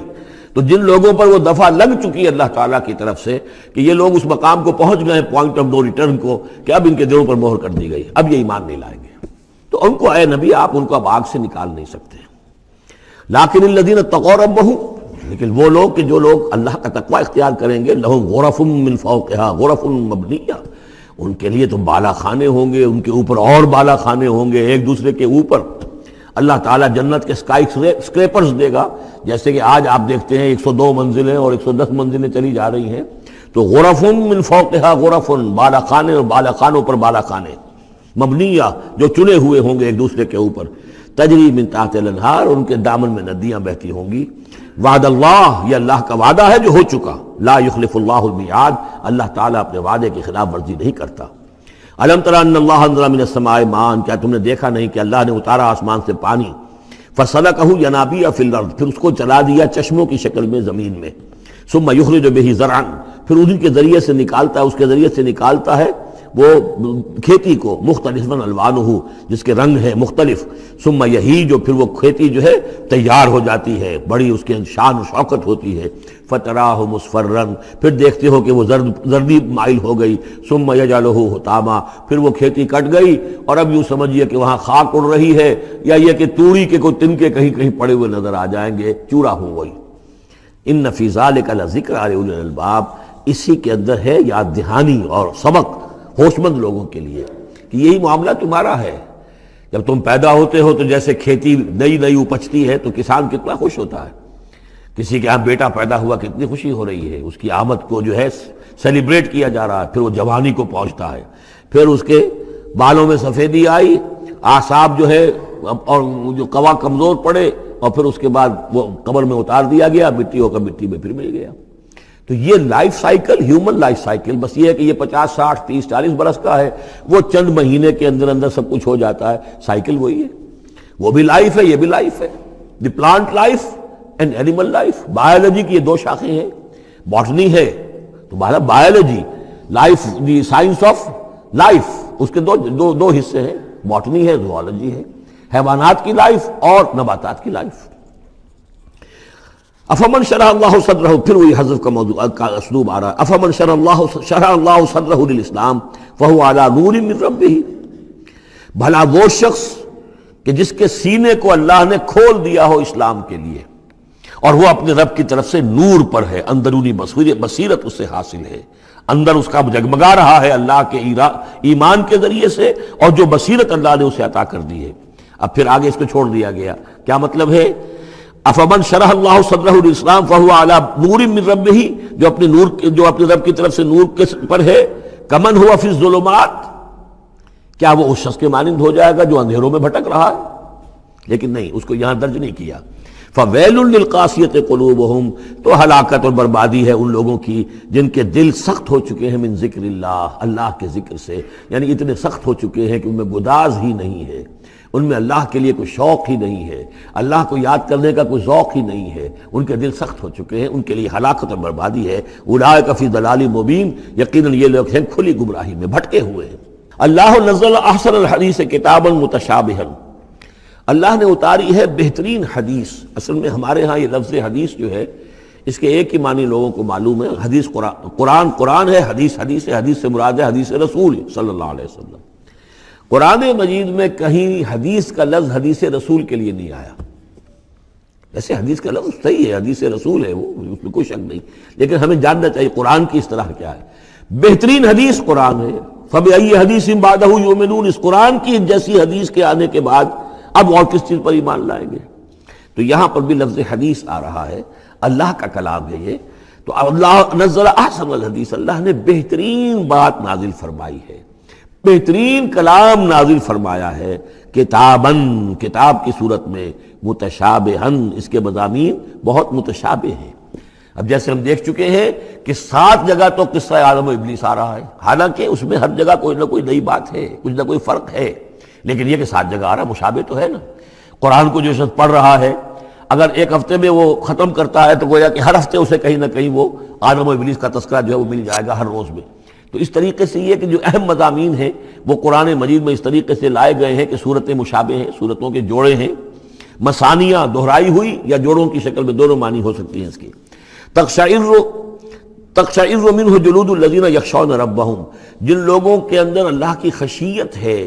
تو جن لوگوں پر وہ دفعہ لگ چکی ہے اللہ تعالیٰ کی طرف سے کہ یہ لوگ اس مقام کو پہنچ گئے، پوائنٹ آف نو ریٹرن کو، کہ اب ان کے دلوں پر مہر کر دی گئی، اب یہ ایمان نہیں لائیں گے، تو ان کو اے نبی آپ ان کو اب آگ سے نکال نہیں سکتے۔ لیکن الذین اتقوا ربہم، لیکن وہ لوگ کہ جو لوگ اللہ کا تقوی اختیار کریں گے، لہم غرف من فوقہا غرف مبنیہ، ان کے لیے تو بالا خانے ہوں گے، ان کے اوپر اور بالا خانے ہوں گے ایک دوسرے کے اوپر۔ اللہ تعالیٰ جنت کے اسکائی اسکریپرز دے گا، جیسے کہ آج آپ دیکھتے ہیں 102 منزلیں اور 110 منزلیں چلی جا رہی ہیں، تو غرف من فوقہا غرف، بالا خانے اور بالا خانوں پر بالا خانے، مبنیہ جو چنے ہوئے ہوں گے ایک دوسرے کے اوپر، تجری من تحت الانہار، ان کے دامن میں ندیاں بہتی ہوں گی۔ وعد اللہ، یہ اللہ کا وعدہ ہے جو ہو چکا، لا یخلف اللہ المیعاد، اللہ تعالیٰ اپنے وعدے کی خلاف ورزی نہیں کرتا۔ الم تر ان اللہ انزل من السماء ماء، کیا تم نے دیکھا نہیں کہ اللہ نے اتارا آسمان سے پانی، فسلکہ ینابیع فی الارض، پھر اس کو چلا دیا چشموں کی شکل میں زمین میں، ثم یخرج بہ زرعا، پھر انہی کے ذریعے سے نکالتا ہے، اس کے ذریعے سے نکالتا ہے وہ کھیتی کو، مختلف الوانہ، جس کے رنگ ہیں مختلف، ثم یہی جو پھر وہ کھیتی جو ہے تیار ہو جاتی ہے، بڑی اس کے شان و شوکت ہوتی ہے، فتراہ مصفرا، پھر دیکھتے ہو کہ وہ زردی مائل ہو گئی، ثم یجعلہ حطاما، پھر وہ کھیتی کٹ گئی اور اب یوں سمجھیے کہ وہاں خاک اڑ رہی ہے، یا یہ کہ توڑی کے کوئی تنکے کہیں کہیں پڑے ہوئے نظر آ جائیں گے، چورا ہو گئی۔ ان فی ذلک لذکر لاولی الالباب، اسی کے اندر ہے یاد دہانی اور سبق ہوش مند لوگوں کے لیے کہ یہی معاملہ تمہارا ہے۔ جب تم پیدا ہوتے ہو تو جیسے کھیتی نئی نئی اپجتی ہے تو کسان کتنا خوش ہوتا ہے، کسی کے یہاں بیٹا پیدا ہوا کتنی خوشی ہو رہی ہے، اس کی آمد کو جو ہے سیلیبریٹ کیا جا رہا ہے، پھر وہ جوانی کو پہنچتا ہے، پھر اس کے بالوں میں سفیدی آئی، اعصاب جو ہے اور جو قوا کمزور پڑے، اور پھر اس کے بعد وہ قبر میں اتار دیا گیا، مٹی ہو کر مٹی میں پھر مل گیا۔ تو یہ life cycle, human life cycle, بس یہ ہے کہ یہ 50 60 30 40 برس کا ہے، وہ چند مہینے کے اندر اندر سب کچھ ہو جاتا ہے، سائیکل وہی ہے، وہ بھی لائف ہے، یہ بھی لائف ہے۔ The plant life and animal life, biology کی یہ دو شاخیں ہیں، باٹنی ہے تو biology, life the science of life, اس کے دو حصے ہیں، باٹنی ہے، زوالوجی ہے، حیوانات کی لائف اور نباتات کی لائف۔ افمن شرح اللہ صدرہ، پھر وہی حذف کا موضوع کا اسلوب آ رہا ہے، افمن شرح اللہ صدرہ للاسلام فہو علی نور من ربہ، بھلا وہ شخص کہ جس کے سینے کو اللہ نے کھول دیا ہو اسلام کے لیے، اور وہ اپنے رب کی طرف سے نور پر ہے، اندرونی بصیرت اس سے حاصل ہے، اندر اس کا جگمگا رہا ہے اللہ کے ایمان کے ذریعے سے، اور جو بصیرت اللہ نے اسے عطا کر دی ہے۔ اب پھر آگے اس کو چھوڑ دیا گیا، کیا مطلب ہے؟ افمن شرح اللہ صدرہ للاسلام فہو علی نور من ربہ، جو اپنے رب کی طرف سے نور کے پر ہے، کمن ہوا فی الظلمات، کیا وہ اس شخص کے مانند ہو جائے گا جو اندھیروں میں بھٹک رہا ہے؟ لیکن نہیں، اس کو یہاں درج نہیں کیا۔ فویل للقاسیۃ قلوبہم، تو ہلاکت اور بربادی ہے ان لوگوں کی جن کے دل سخت ہو چکے ہیں من ذکر اللہ، اللہ کے ذکر سے، یعنی اتنے سخت ہو چکے ہیں کہ ان میں گداز ہی نہیں ہے، ان میں اللہ کے لیے کوئی شوق ہی نہیں ہے، اللہ کو یاد کرنے کا کوئی ذوق ہی نہیں ہے، ان کے دل سخت ہو چکے ہیں، ان کے لیے ہلاکت اور بربادی ہے۔ اولئک فی ضلال مبین، یقیناً یہ لوگ ہیں کھلی گمراہی میں بھٹکے ہوئے ہیں۔ اللہ نزل احسن الحدیث کتابا متشابہا، اللہ نے اتاری ہے بہترین حدیث۔ اصل میں ہمارے ہاں یہ لفظ حدیث جو ہے اس کے ایک ہی معنی لوگوں کو معلوم ہے، حدیث قرآن ہے، حدیث ہے، حدیث سے مراد ہے حدیث رسول صلی اللہ علیہ وسلم۔ قرآن مجید میں کہیں حدیث کا لفظ حدیث رسول کے لیے نہیں آیا، ایسے حدیث کا لفظ صحیح ہے، حدیث رسول ہے، وہ اس میں کوئی شک نہیں، لیکن ہمیں جاننا چاہیے قرآن کی اصطلاح کیا ہے۔ بہترین حدیث قرآن ہے، فَبِأَيِّ حَدِيثٍ بَعْدَهُ يُؤْمِنُونَ، اس قرآن کی جیسی حدیث کے آنے کے بعد اب اور کس چیز پر ایمان لائیں گے؟ تو یہاں پر بھی لفظ حدیث آ رہا ہے، اللہ کا کلام ہے یہ، تو اللہ نزل احسن الحدیث، اللہ نے بہترین بات نازل فرمائی ہے، بہترین کلام نازل فرمایا ہے، کتاباً، کتاب کی صورت میں، متشابہاً، اس کے مضامین بہت متشابہ ہیں۔ اب جیسے ہم دیکھ چکے ہیں کہ 7 جگہ تو قصہ آدم و ابلیس آ رہا ہے، حالانکہ اس میں ہر جگہ کوئی نہ کوئی نئی بات ہے، کچھ نہ کوئی فرق ہے، لیکن یہ کہ 7 جگہ آ رہا مشابہ تو ہے نا۔ قرآن کو جو شخص پڑھ رہا ہے اگر ایک ہفتے میں وہ ختم کرتا ہے تو گویا کہ ہر ہفتے اسے کہیں نہ کہیں وہ آدم و ابلیس کا تذکرہ جو ہے وہ مل جائے گا ہر روز میں۔ تو اس طریقے سے یہ کہ جو اہم مضامین ہیں وہ قرآن مجید میں اس طریقے سے لائے گئے ہیں کہ صورتیں مشابہ ہیں، صورتوں کے جوڑے ہیں، مثانیہ دہرائی ہوئی یا جوڑوں کی شکل میں دونوں معنی ہو سکتی ہیں اس کی۔ تقشعر منہ جلود الذین یخشون ربہم، جن لوگوں کے اندر اللہ کی خشیت ہے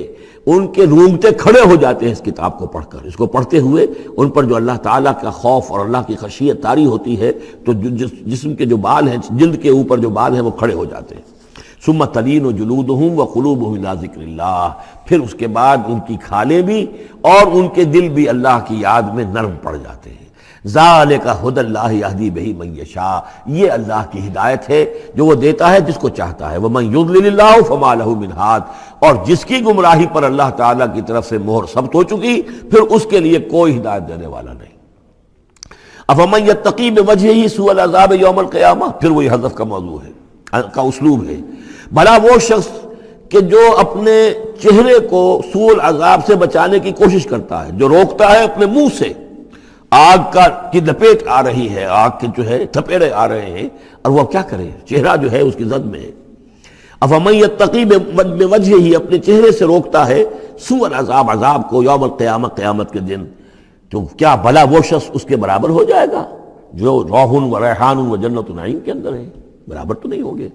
ان کے رونگٹے کھڑے ہو جاتے ہیں اس کتاب کو پڑھ کر، اس کو پڑھتے ہوئے ان پر جو اللہ تعالیٰ کا خوف اور اللہ کی خشیت طاری ہوتی ہے تو جسم کے جو بال ہیں، جلد کے اوپر جو بال ہیں وہ کھڑے ہو جاتے ہیں۔ ثم تلین جلودہم وقلوبہم الی ذکر اللہ، پھر اس کے بعد ان کی کھالیں بھی اور ان کے دل بھی اللہ کی یاد میں نرم پڑ جاتے ہیں۔ ذالک ھدی اللہ یہدی بہ من یشاء، یہ اللہ کی ہدایت ہے جو وہ دیتا ہے جس کو چاہتا ہے، ومن یضلل اللہ فما لہ من ہاد، اور جس کی گمراہی پر اللہ تعالیٰ کی طرف سے مہر ثبت ہو چکی پھر اس کے لیے کوئی ہدایت دینے والا نہیں۔ افمن یتقی بوجہہ سوء العذاب یوم القیامہ، پھر وہی حذف کا موضوع ہے، کا اسلوب ہے، بھلا وہ شخص کہ جو اپنے چہرے کو سوء العذاب سے بچانے کی کوشش کرتا ہے، جو روکتا ہے اپنے منہ سے، آگ کی لپیٹ آ رہی ہے، آگ کے جو ہے تھپیڑے آ رہے ہیں، اور وہ کیا کرے، چہرہ جو ہے اس کی زد میں ہے۔ افمن یتقی بوجہہ، اپنے چہرے سے روکتا ہے سوء العذاب، عذاب کو، یوم القیامہ، قیامت کے دن، تو کیا بھلا وہ شخص اس کے برابر ہو جائے گا جو روح و ریحان و جنت نعیم کے اندر ہے؟ برابر تو نہیں ہوں گے۔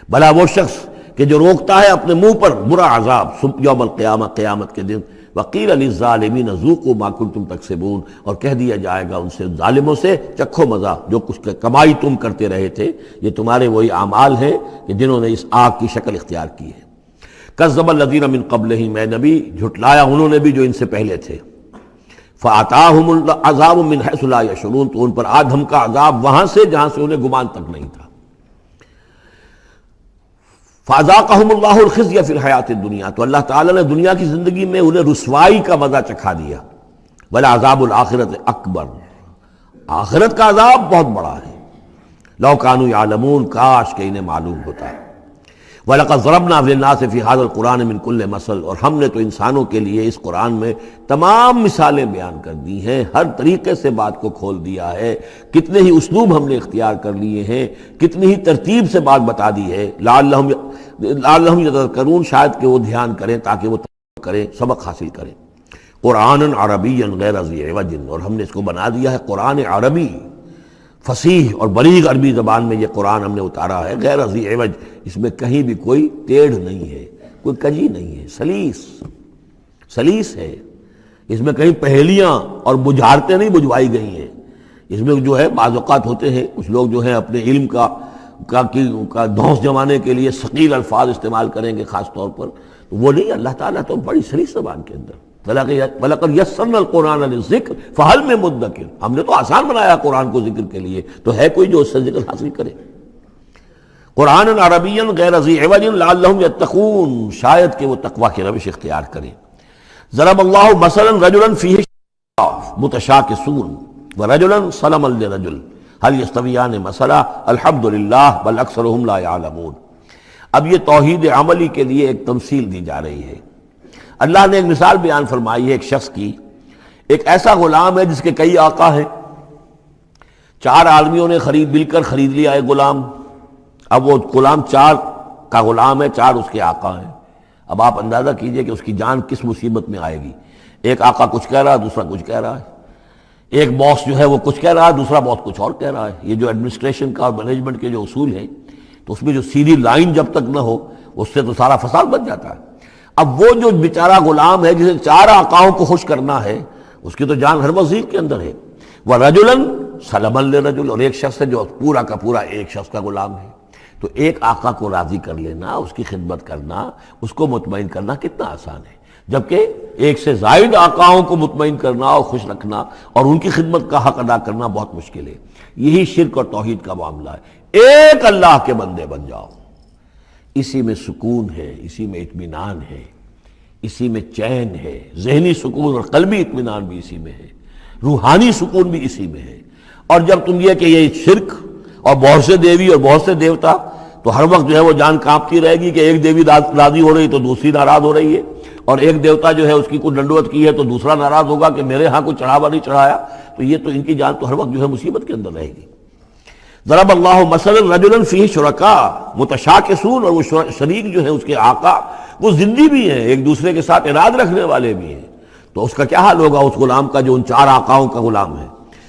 بھلا وہ شخص کہ جو روکتا ہے اپنے منہ پر برا عذاب یوم القیامہ، قیامت کے دن، وقیل للظالمین ذوقوا ما کنتم تکسبون، اور کہہ دیا جائے گا ان سے، ظالموں سے، چکھو مزہ جو کچھ کمائی تم کرتے رہے تھے، یہ تمہارے وہی اعمال ہیں کہ جنہوں نے اس آگ کی شکل اختیار کی ہے۔ کذب الذین من قبلہم، اے نبی جھٹلایا انہوں نے بھی جو ان سے پہلے تھے، فَأَتَاهُمُ الْعَذَابُ مِنْ حَيْثُ لَا يَشْعُرُونَ، تو ان پر آ دھمکا عذاب وہاں سے جہاں سے انہیں گمان تک نہیں تھا۔ فَأَذَاقَهُمُ اللَّهُ الْخِزْيَ فِي الْحَيَاةِ الدُّنْيَا، تو اللہ تعالیٰ نے دنیا کی زندگی میں انہیں رسوائی کا مزہ چکھا دیا۔ وَلَعَذَابُ الْآخِرَةِ أَكْبَرُ، آخرت کا عذاب بہت بڑا ہے۔ لَوْ كَانُوا يَعْلَمُونَ، کاش کہ انہیں معلوم ہوتا ہے۔ وَلَقَدْ ضَرَبْنَا لِلنَّاسِ فِي هَذَا الْقُرْآنِ مِنْ كُلِّ مَثَلٍ، اور ہم نے تو انسانوں کے لیے اس قرآن میں تمام مثالیں بیان کر دی ہیں، ہر طریقے سے بات کو کھول دیا ہے، کتنے ہی اسلوب ہم نے اختیار کر لیے ہیں، کتنی ہی ترتیب سے بات بتا دی ہے، لعلہم یتذکرون، شاید کہ وہ دھیان کریں، تاکہ وہ کریں، سبق حاصل کریں۔ قرآن عربی غیر ذی عوج، اور ہم نے اس کو بنا دیا ہے قرآن عربی، فصیح اور بلیغ عربی زبان میں یہ قرآن ہم نے اتارا ہے، غیر ذی عوج، اس میں کہیں بھی کوئی ٹیڑھ نہیں ہے، کوئی کجی نہیں ہے، سلیس ہے، اس میں کہیں پہیلیاں اور بجھارتیں نہیں بجھوائی گئی ہیں۔ اس میں جو ہے بعض اوقات ہوتے ہیں کچھ لوگ جو ہیں اپنے علم کا دھونس جمانے کے لیے ثقیل الفاظ استعمال کریں گے خاص طور پر، تو وہ نہیں، اللہ تعالیٰ تو بڑی سلیس زبان کے اندر، وَلَقَدْ يَسَّرْنَا الْقُرْآنَ لِلذِّكْرِ فَهَلْ مِن مُدَّكِرٍ، ہم نے تو آسان بنایا قرآن کو ذکر کے لیے، تو ہے کوئی جو اس سے ذکر حاصل کرے۔ قرآن عربی غیر ذی عوج لعلہم یتقون، شاید کہ وہ تقوی کی روش اختیار کریں۔ ضرب اللہ مثلا رجلا فیہ متشاکسون ورجلا سلما لرجل هل یستویان مثلا الحمد للہ بل اکثرهم لا یعلمون۔ اب یہ توحید عملی کے لیے ایک تمثیل دی جا رہی ہے۔ اللہ نے ایک مثال بیان فرمائی ہے ایک شخص کی، ایک ایسا غلام ہے جس کے کئی آقا ہیں، 4 آدمیوں نے مل کر خرید لیا ایک غلام، اب وہ غلام 4 کا غلام ہے، 4 اس کے آقا ہیں۔ اب آپ اندازہ کیجئے کہ اس کی جان کس مصیبت میں آئے گی۔ ایک آقا کچھ کہہ رہا ہے، دوسرا کچھ کہہ رہا ہے، ایک باس جو ہے وہ کچھ کہہ رہا ہے، دوسرا باس کچھ اور کہہ رہا ہے۔ یہ جو ایڈمنسٹریشن کا اور مینجمنٹ کے جو اصول ہیں، تو اس میں جو سیدھی لائن جب تک نہ ہو اس سے تو سارا فساد بن جاتا ہے۔ اب وہ جو بیچارہ غلام ہے جسے 4 آقاؤں کو خوش کرنا ہے، اس کی تو جان ہر وزیر کے اندر ہے۔ وَرَجُلًا سَلَمًا لِرَجُلٍ، اور ایک شخص ہے جو پورا کا پورا ایک شخص کا غلام ہے۔ تو ایک آقا کو راضی کر لینا، اس کی خدمت کرنا، اس کو مطمئن کرنا کتنا آسان ہے، جبکہ ایک سے زائد آقاؤں کو مطمئن کرنا اور خوش رکھنا اور ان کی خدمت کا حق ادا کرنا بہت مشکل ہے۔ یہی شرک اور توحید کا معاملہ ہے۔ ایک اللہ کے بندے بن جاؤ، اسی میں سکون ہے، اسی میں اطمینان ہے، اسی میں چین ہے، ذہنی سکون اور قلبی اطمینان بھی اسی میں ہے، روحانی سکون بھی اسی میں ہے۔ اور جب تم یہ کہ یہ شرک اور بہت سے دیوی اور بہت سے دیوتا، تو ہر وقت جو ہے وہ جان کانپتی رہے گی کہ ایک دیوی راضی ہو رہی تو دوسری ناراض ہو رہی ہے، اور ایک دیوتا جو ہے اس کی کوئی ڈنڈوت کی ہے تو دوسرا ناراض ہوگا کہ میرے ہاں کوئی چڑھاوا نہیں چڑھایا، تو یہ تو ان کی جان تو ہر وقت جو ہے مصیبت کے اندر رہے گی۔ ضرب اللہ مثلا رجلا فیہ شرکاء متشاکسون، اور وہ شریک جو ہے اس کے آقا وہ زندی بھی ہیں، ایک دوسرے کے ساتھ اراد رکھنے والے بھی ہیں، تو اس کا کیا حال ہوگا اس غلام کا جو ان 4 آقاؤں کا غلام ہے۔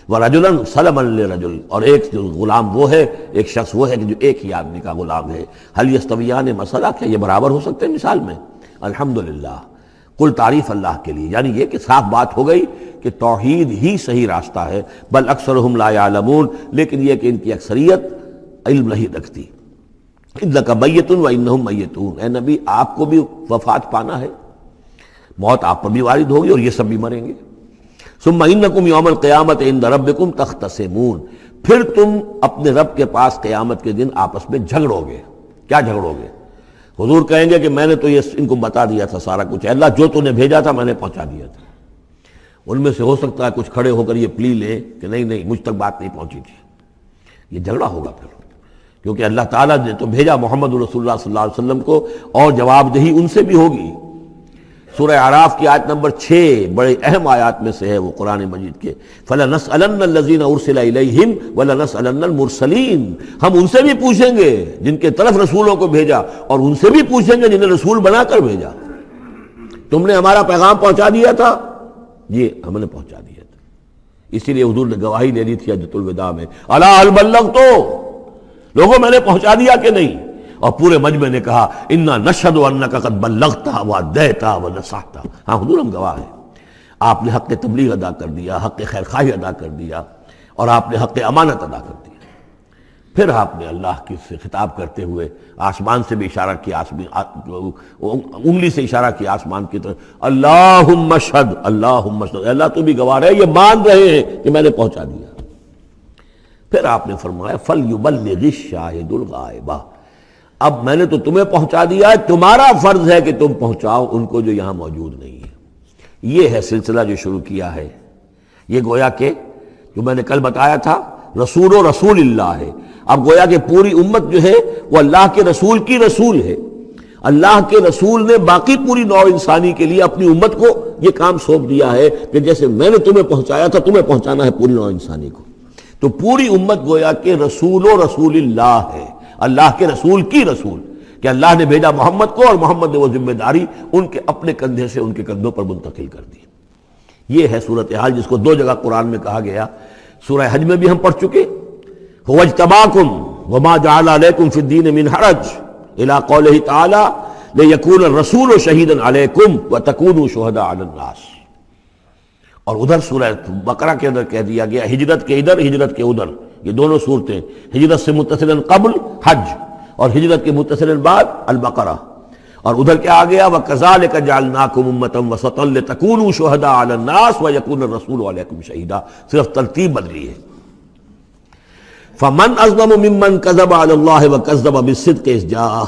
وَرَجُلًا سَلَمًا لِرَجُلٍ، اور ایک جو غلام وہ ہے، ایک شخص وہ ہے کہ جو ایک ہی آدمی کا غلام ہے۔ هل يستویان مثلا، کیا یہ برابر ہو سکتے ہیں مثال میں؟ الحمدللہ، کل تعریف اللہ کے لیے، یعنی یہ کہ صاف بات ہو گئی کہ توحید ہی صحیح راستہ ہے۔ بل اکثرهم لا يعلمون، لیکن یہ کہ ان کی اکثریت علم نہیں رکھتی۔ انک میت وانہم میتون، اے نبی آپ کو بھی وفات پانا ہے، موت آپ پر بھی وارد ہوگی اور یہ سب بھی مریں گے۔ ثم انکم یوم القیامت عند ربکم تختصمون، پھر تم اپنے رب کے پاس قیامت کے دن آپس میں جھگڑو گے۔ کیا جھگڑو گے؟ حضور کہیں گے کہ میں نے تو یہ ان کو بتا دیا تھا سارا کچھ، اللہ جو تو نے بھیجا تھا میں نے پہنچا دیا تھا۔ ان میں سے ہو سکتا ہے کچھ کھڑے ہو کر یہ پلی لیں کہ نہیں مجھ تک بات نہیں پہنچی تھی، یہ جھگڑا ہوگا پھر، کیونکہ اللہ تعالیٰ نے تو بھیجا محمد رسول اللہ صلی اللہ علیہ وسلم کو، اور جواب دہی ان سے بھی ہوگی۔ سورہ اعراف کی آیت نمبر 6 بڑے اہم آیات میں سے ہے وہ قرآن مجید کے، فَلَنَسْأَلَنَّ الَّذِينَ أُرْسِلَ إِلَيْهِمْ وَلَنَسْأَلَنَّ الْمُرْسَلِينَ، ہم ان سے بھی پوچھیں گے جن کے طرف رسولوں کو بھیجا، اور ان سے بھی پوچھیں گے جنہیں رسول بنا کر بھیجا۔ تم نے ہمارا پیغام پہنچا دیا تھا؟ یہ ہم نے پہنچا دیا تھا۔ اسی لیے حضور نے گواہی دے دی تھی حجۃ الوداع میں، الا هل بلغت، لوگوں میں نے پہنچا دیا کہ نہیں؟ اور پورے مجمع نے کہا انا نشہد انک قد بلغت وادیت ونصحت، ہاں حضور ہم گواہ ہیں، آپ نے حق تبلیغ ادا کر دیا، حق خیر خواہی ادا کر دیا، اور آپ نے حق امانت ادا کر دیا۔ پھر آپ نے اللہ کی سے خطاب کرتے ہوئے آسمان سے بھی اشارہ کیا، انگلی سے اشارہ کیا آسمان کی طرف، اللہم اشہد، اللہم اشہد، اللہ تو بھی گواہ ہے، یہ مان رہے ہیں کہ میں نے پہنچا دیا۔ پھر آپ نے فرمایا فَلْيُبَلِّغِ الشَّاهِدُ الْغَائِبَ، اب میں نے تو تمہیں پہنچا دیا ہے، تمہارا فرض ہے کہ تم پہنچاؤ ان کو جو یہاں موجود نہیں ہے۔ یہ ہے سلسلہ جو شروع کیا ہے، یہ گویا کہ جو میں نے کل بتایا تھا رسول و رسول اللہ ہے۔ اب گویا کہ پوری امت جو ہے وہ اللہ کے رسول کی رسول ہے، اللہ کے رسول نے باقی پوری نوع انسانی کے لیے اپنی امت کو یہ کام سونپ دیا ہے کہ جیسے میں نے تمہیں پہنچایا تھا تمہیں پہنچانا ہے پوری نوع انسانی کو۔ تو پوری امت گویا کہ رسول و رسول اللہ ہے، اللہ کے رسول کی رسول، کہ اللہ نے بھیجا محمد کو، اور محمد نے وہ ذمہ داری ان کے اپنے کندھے سے ان کے کندھوں پر منتقل کر دی۔ یہ ہے صورتحال جس کو 2 جگہ قرآن میں کہا گیا، سورہ حج میں بھی ہم پڑھ چکے، هو اجتباکم وما جعل علیکم فی الدین من حرج الی قولہ تعالی لیکون الرسول شہیدا علیکم وتکونوا شہداء علی الناس۔ اور ادھر سورہ بقرہ کے اندر کہہ دیا گیا ہجرت کے ادھر ہجرت کے ادھر، یہ دونوں صورتیں، ہجرت سے متصلاً قبل حج اور ہجرت کے متصلاً بعد البقرہ۔ اور ادھر کیا آ گیا وَكَذَلِكَ جَعَلْنَاكُمْ أُمَّةً وَسَطًا لِتَكُونُوا شُهَدَاءَ عَلَى النَّاسِ وَيَكُونَ الرَّسُولُ عَلَيْكُمْ شَهِيدًا، صرف ترتیب بدلی ہے۔ فَمَنْ أَظْلَمُ مِمَّنْ كَذَبَ عَلَى اللَّهِ وَكَذَّبَ بِالصِّدْقِ إِذْ جَاءَهُ،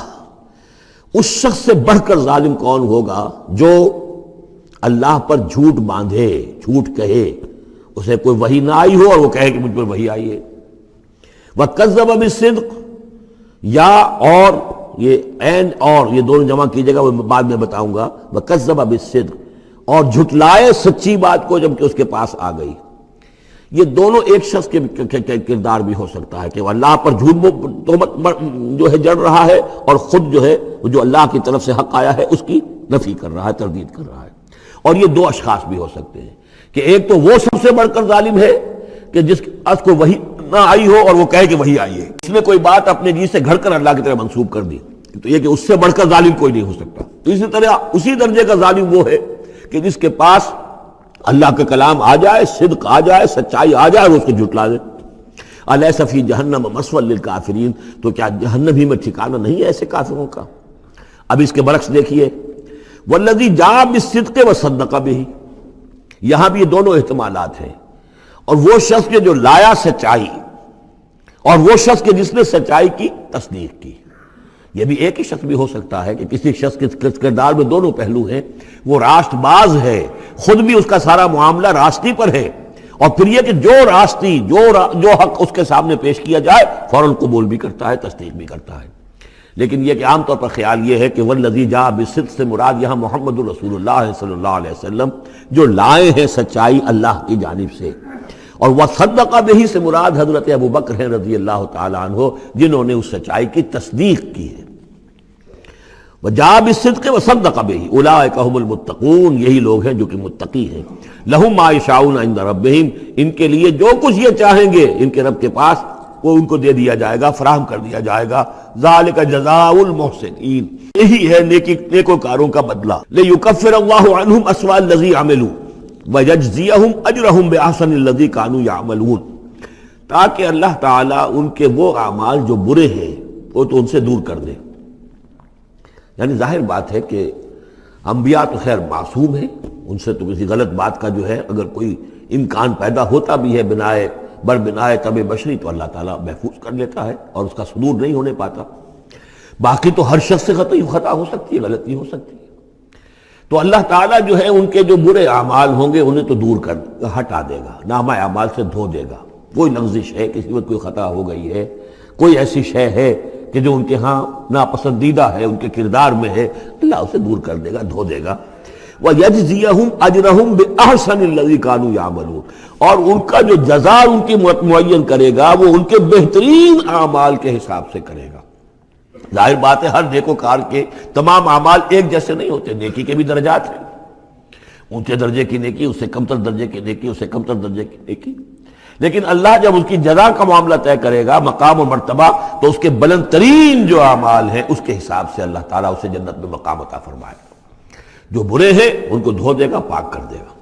اس شخص سے بڑھ کر ظالم کون ہوگا جو اللہ پر جھوٹ باندھے، جھوٹ کہے، اسے کوئی وحی نہ آئی ہو اور وہ کہے کہ مجھ پر وحی آئی ہے۔ وَكَذَّبَ بِالصِّدْقِ، یا اور یہ این اور یہ دونوں جمع کیجیے گا، وہ بعد میں بتاؤں گا۔ وَكَذَّبَ بِالصِّدْقِ، اور جھٹلائے سچی بات کو جب کہ اس کے پاس آ گئی۔ یہ دونوں ایک شخص کے کردار بھی ہو سکتا ہے کہ وہ اللہ پر جھوٹ تہمت جو ہے جڑ رہا ہے، اور خود جو ہے جو اللہ کی طرف سے حق آیا ہے اس کی نفی کر رہا ہے، تردید کر رہا ہے۔ اور یہ 2 اشخاص بھی ہو سکتے ہیں کہ ایک تو وہ سب سے بڑھ کر ظالم ہے کہ جس اس کو وحی نہ آئی ہو اور وہ کہے کہ وحی آئی ہے، اس نے کوئی بات اپنے جی سے گھڑ کر اللہ کی طرف منسوب کر دی، تو یہ کہ اس سے بڑھ کر ظالم کوئی نہیں ہو سکتا۔ تو اسی طرح اسی درجے کا ظالم وہ ہے کہ جس کے پاس اللہ کا کلام آ جائے، صدق آ جائے، سچائی آ جائے اور اس کو جھٹلا دے۔ الیس فی جہنم مثوی للکافرین، تو کیا جہنم ہی میں ٹھکانہ نہیں ہے ایسے کافروں کا؟ اب اس کے برعکس دیکھیے والذی جاء بالصدق وصدق بہ، یہاں بھی یہ دونوں احتمالات ہیں، اور وہ شخص کے جو لایا سچائی، اور وہ شخص کے جس نے سچائی کی تصدیق کی۔ یہ بھی ایک ہی شخص بھی ہو سکتا ہے کہ کسی شخص کے کردار میں دونوں پہلو ہیں، وہ راست باز ہے، خود بھی اس کا سارا معاملہ راستی پر ہے، اور پھر یہ کہ جو راستی جو حق اس کے سامنے پیش کیا جائے فوراً قبول بھی کرتا ہے، تصدیق بھی کرتا ہے۔ لیکن یہ کہ عام طور پر خیال یہ ہے کہ والذی جاء بالصدق سے مراد یہاں محمد رسول اللہ صلی اللہ علیہ وسلم جو لائے ہیں سچائی اللہ کی جانب سے، اور وصدق بہ سے مراد حضرت ابوبکر ہیں رضی اللہ تعالی عنہ جنہوں نے اس سچائی کی تصدیق کی ہے۔ وجاء بالصدق وصدق بہ اولئک هم المتقون، یہی لوگ ہیں جو کہ متقی ہیں۔ لہم ما یشاءون عند ربہم، ان کے لیے جو کچھ یہ چاہیں گے ان کے رب کے پاس وہ ان کو دے دیا جائے گا، فراہم کر دیا جائے گا۔ ذالک جزاء المحسنین، یہی ہے نیکوکاروں کا بدلہ۔ لیکفر اللہ عنہم اسوأ الذی عملوا وَيَجْزِيَهُمْ أَجْرَهُمْ بِأَحْسَنِ الَّذِي كَانُوا يَعْمَلُونَ، تاکہ اللہ تعالیٰ ان کے وہ اعمال جو برے ہیں وہ تو ان سے دور کر دے۔ یعنی ظاہر بات ہے کہ انبیاء تو خیر معصوم ہیں، ان سے تو کسی غلط بات کا جو ہے اگر کوئی امکان پیدا ہوتا بھی ہے بنائے طب بشری تو اللہ تعالیٰ محفوظ کر لیتا ہے اور اس کا صدور نہیں ہونے پاتا۔ باقی تو ہر شخص سے خطا ہو سکتی ہے، غلطی ہو سکتی ہے، تو اللہ تعالیٰ جو ہے ان کے جو برے اعمال ہوں گے انہیں تو دور ہٹا دے گا، نامہ اعمال سے دھو دے گا۔ کوئی لغزش ہے، کسی وقت کوئی خطا ہو گئی ہے، کوئی ایسی شے ہے کہ جو ان کے ہاں ناپسندیدہ ہے، ان کے کردار میں ہے، اللہ اسے دور کر دے گا، دھو دے گا۔ وَيَجْزِيَهُمْ أَجْرَهُمْ بِأَحْسَنِ الَّذِي كَانُوا يَعْمَلُونَ، اور ان کا جو جزا ان کی معین کرے گا وہ ان کے بہترین اعمال کے حساب سے کرے گا۔ ظاہر بات ہے ہر نیکوکار کے تمام اعمال ایک جیسے نہیں ہوتے، نیکی کے بھی درجات ہیں، اونچے درجے کی نیکی، اس سے کمتر درجے کی نیکی، اس سے کمتر درجے کی نیکی، لیکن اللہ جب اس کی جزا کا معاملہ طے کرے گا، مقام و مرتبہ، تو اس کے بلند ترین جو اعمال ہیں اس کے حساب سے اللہ تعالیٰ اسے جنت میں مقام عطا فرمائے گا۔ جو برے ہیں ان کو دھو دے گا، پاک کر دے گا۔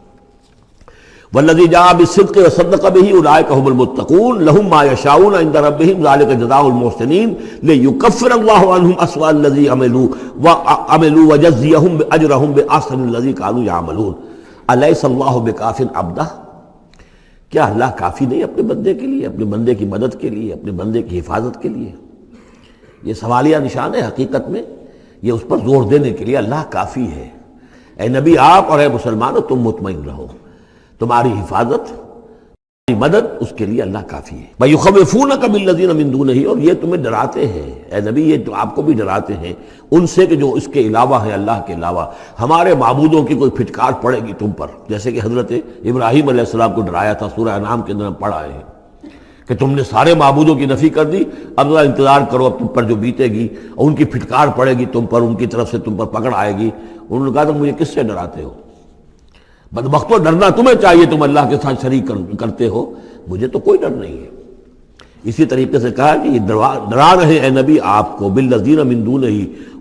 والذی جاء بالصدق وصدق به اولئک هم المتقون لهم ما یشاءون عند ربهم ذلك جزاء المحسنین لیکفر اللہ عنهم اسوأ الذی عملوا ویجزیهم اجرهم باحسن الذی كانوا يعملون الیس اللہ بکاف عبدہ، کیا اللہ کافی نہیں اپنے بندے کے لیے، اپنے بندے کی مدد کے لیے، اپنے بندے کی حفاظت کے لیے؟ یہ سوالیہ نشان ہے حقیقت میں، یہ اس پر زور دینے کے لیے اللہ کافی ہے۔ اے نبی آپ اور اے مسلمانوں تم مطمئن رہو، تمہاری حفاظت، تمہاری مدد، اس کے لیے اللہ کافی ہے۔ وَيُخَوِّفُونَكَ بِالَّذِينَ مِن دُونِهِ، اور یہ تمہیں ڈراتے ہیں اے نبی، یہ تو آپ کو بھی ڈراتے ہیں ان سے کہ جو اس کے علاوہ ہیں، اللہ کے علاوہ ہمارے معبودوں کی کوئی پھٹکار پڑے گی تم پر، جیسے کہ حضرت ابراہیم علیہ السلام کو ڈرایا تھا، سورہ انعام کے اندر ہم پڑھ آئے ہیں کہ تم نے سارے معبودوں کی نفی کر دی، اب ذرا انتظار کرو، اب تم پر جو بیتے گی اور ان کی پھٹکار پڑے گی تم پر، ان کی طرف سے تم پر پکڑ آئے گی۔ انہوں نے کہا تم مجھے کس سے ڈراتے ہو؟ بدبختو ڈرنا تمہیں چاہیے، تم اللہ کے ساتھ شریک کرتے ہو، مجھے تو کوئی ڈر نہیں ہے۔ اسی طریقے سے کہا کہ یہ ڈرا رہے اے نبی آپ کو بالذین من دونہ،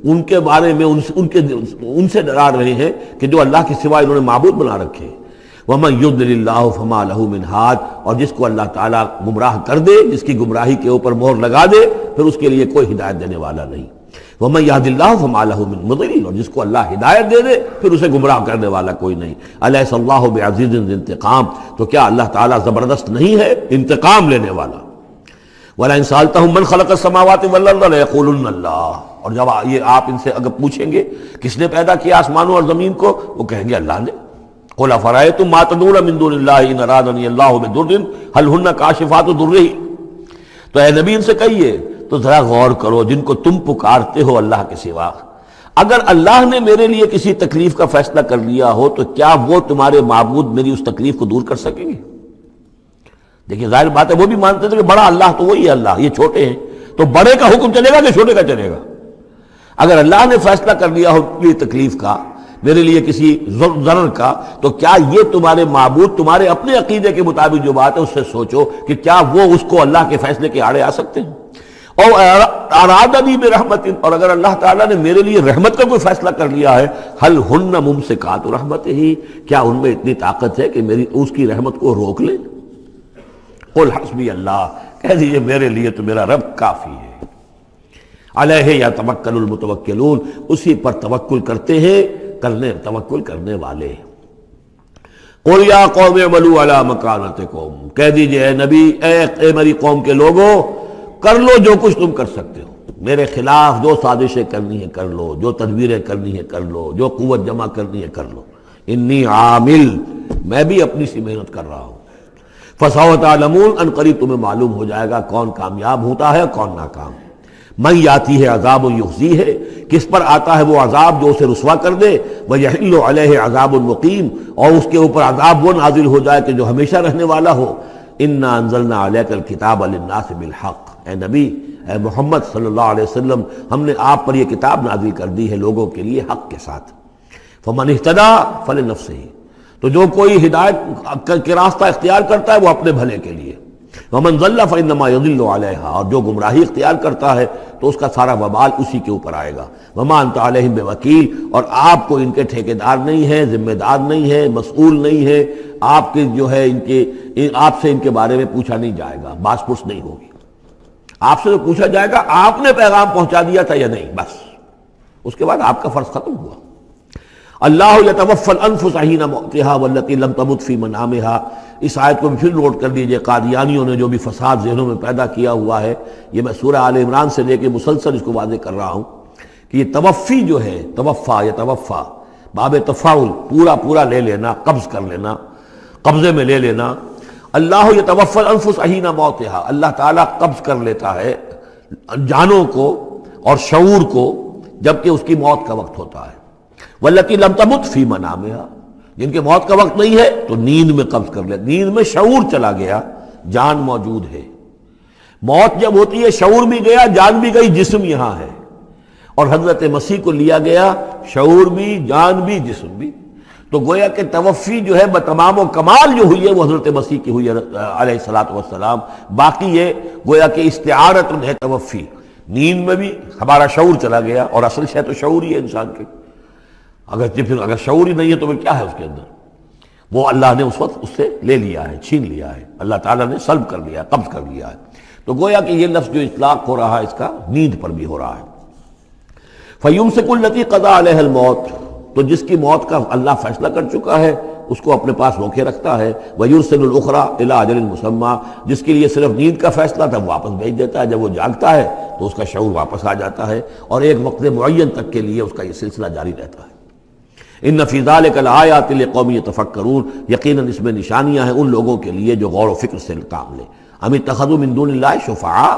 ان کے بارے میں ان سے ڈرا رہے ہیں کہ جو اللہ کے سوا انہوں نے معبود بنا رکھے۔ وَمَن يُضْلِلِ اللَّهُ فَمَا لَهُ مِنْ هَادٍ، اور جس کو اللہ تعالیٰ گمراہ کر دے، جس کی گمراہی کے اوپر مہر لگا دے، پھر اس کے لیے کوئی ہدایت دینے والا نہیں۔ وَمَن يَهْدِ اللَّهُ فَمَا لَهُ مِن مُضِلٍّ، اور جس کو اللہ ہدایت دے دے پھر اسے گمراہ کرنے والا کوئی نہیں۔ أَلَيْسَ اللَّهُ بِعَزِيزٍ ذِي انتقام، تو کیا اللہ تعالیٰ زبردست نہیں ہے، انتقام لینے والا؟ وَلَئِن سَأَلْتَهُم مَّنْ خَلَقَ السَّمَاوَاتِ وَالْأَرْضَ لَيَقُولُنَّ اللَّهُ، اور جب یہ آپ ان سے اگر پوچھیں گے کس نے پیدا کیا آسمانوں اور زمین کو، وہ کہیں گے اللہ نے۔ قُلْ أَفَرَأَيْتُم مَّا تَدْعُونَ مِن دُونِ اللَّهِ إِنْ أَرَادَنِيَ اللَّهُ بِضُرٍّ هَلْ هُنَّ كَاشِفَاتُ ضُرِّهِ، تو اے نبی ان سے کہیے تو ذرا غور کرو، جن کو تم پکارتے ہو اللہ کے سوا، اگر اللہ نے میرے لیے کسی تکلیف کا فیصلہ کر لیا ہو تو کیا وہ تمہارے معبود میری اس تکلیف کو دور کر سکیں گے؟ دیکھیں ظاہر بات ہے وہ بھی مانتے تھے کہ بڑا اللہ تو وہی ہے اللہ، یہ چھوٹے ہیں، تو بڑے کا حکم چلے گا کہ چھوٹے کا چلے گا؟ اگر اللہ نے فیصلہ کر لیا ہو میری تکلیف کا، میرے لیے کسی ضرر کا، تو کیا یہ تمہارے معبود تمہارے اپنے عقیدے کے مطابق جو بات ہے اس سے سوچو کہ کیا وہ اس کو اللہ کے فیصلے کے آڑے آ سکتے ہیں؟ اور ارادنی برحمت، اور اگر اللہ تعالیٰ نے میرے لیے رحمت کا کوئی فیصلہ کر لیا ہے، حل ہن ممسکات رحمت ہی، کیا ان میں اتنی طاقت ہے کہ میری اس کی رحمت کو روک لیں؟ قل حسبی اللہ، کہہ دیجئے میرے لیے تو میرا رب کافی ہے۔ علیہ یتوکل المتوکلون، اسی پر توکل کرتے ہیں توکل کرنے والے۔ قل یا قوم اعملوا علی مکانتکم، کہہ دیجئے اے نبی، اے میری قوم کے لوگوں، کر لو جو کچھ تم کر سکتے ہو، میرے خلاف جو سازشیں کرنی ہے کر لو، جو تدبیریں کرنی ہے کر لو، جو قوت جمع کرنی ہے کر لو، انی عامل، میں بھی اپنی سی محنت کر رہا ہوں۔ فسوف تعلمون، ان قریب تمہیں معلوم ہو جائے گا کون کامیاب ہوتا ہے کون ناکام۔ من یاتی ہے عذاب یخزی ہے، کس پر آتا ہے وہ عذاب جو اسے رسوا کر دے، ویحل علیہ عذاب مقیم، اور اس کے اوپر عذاب وہ نازل ہو جائے کہ جو ہمیشہ رہنے والا ہو۔ انا انزلنا علیک الکتاب للناس بالحق، اے نبی، اے محمد صلی اللہ علیہ وسلم، ہم نے آپ پر یہ کتاب نازل کر دی ہے لوگوں کے لیے حق کے ساتھ۔ فمن اہتدی فلنفسہ، تو جو کوئی ہدایت کے راستہ اختیار کرتا ہے وہ اپنے بھلے کے لیے، ومن ضل فانما یضل علیہا، اور جو گمراہی اختیار کرتا ہے تو اس کا سارا وبال اسی کے اوپر آئے گا۔ وما انت علیہم بوکیل، اور آپ کو ان کے ٹھیکیدار نہیں ہے، ذمہ دار نہیں ہے، مسئول نہیں ہے، آپ کے جو ہے آپ سے ان کے بارے میں پوچھا نہیں جائے گا، باس پرس نہیں ہوگی۔ آپ سے تو پوچھا جائے گا آپ نے پیغام پہنچا دیا تھا یا نہیں، بس اس کے بعد آپ کا فرض ختم ہوا۔ اللہ یتوفی الانفس حین موتہا واللتی لم تمت فی منامہا. اس آیت کو بھی پھر نوٹ کر لیجئے. قادیانیوں نے جو بھی فساد ذہنوں میں پیدا کیا ہوا ہے، یہ میں سورہ آل عمران سے لے کے مسلسل اس کو واضح کر رہا ہوں کہ یہ توفی جو ہے، توفا یا توفا باب تفاعل، پورا لے لینا، قبض کر لینا، قبضے میں لے لینا. اللہ یتوفی الانفس حین موتہا، اللہ تعالیٰ قبض کر لیتا ہے جانوں کو اور شعور کو جبکہ اس کی موت کا وقت ہوتا ہے. واللتی لم تمت فی منامہا، جن کے موت کا وقت نہیں ہے تو نیند میں قبض کر لے. نیند میں شعور چلا گیا، جان موجود ہے. موت جب ہوتی ہے شعور بھی گیا، جان بھی گئی، جسم یہاں ہے. اور حضرت مسیح کو لیا گیا، شعور بھی، جان بھی، جسم بھی. تو گویا کہ توفی جو ہے بتمام و کمال جو ہوئی ہے وہ حضرت مسیح کی ہوئی ہے علیہ الصلوۃ والسلام. باقی یہ گویا کہ استعارۃ ہے توفی. نیند میں بھی ہمارا شعور چلا گیا، اور اصل شے تو شعور ہی ہے انسان کے. اگر شعور ہی نہیں ہے تو پھر کیا ہے اس کے اندر؟ وہ اللہ نے اس وقت اس سے لے لیا ہے، چھین لیا ہے. اللہ تعالیٰ نے سلب کر لیا، قبض کر لیا ہے. تو گویا کہ یہ لفظ جو اطلاق ہو رہا ہے اس کا نیند پر بھی ہو رہا ہے. فَيُمْسِكُ الَّتِي قَضَىٰ عَلَيْهَا الْمَوْتَ، تو جس کی موت کا اللہ فیصلہ کر چکا ہے اس کو اپنے پاس روکے رکھتا ہے. وَيُرْسِلُ الْأُخْرَىٰ إِلَىٰ أَجَلٍ مُّسَمًّى، جس کے لیے صرف نیند کا فیصلہ تھا وہ واپس بھیج دیتا ہے. جب وہ جاگتا ہے تو اس کا شعور واپس آ جاتا ہے، اور ایک وقت معین تک کے لیے اس کا یہ سلسلہ جاری رہتا ہے. ان فی ذلک لآیات لقوم یتفکرون، یقیناً اس میں نشانیاں ہیں ان لوگوں کے لیے جو غور و فکر سے کام لیں. ام اتخذوا من دون اللہ شفعاء،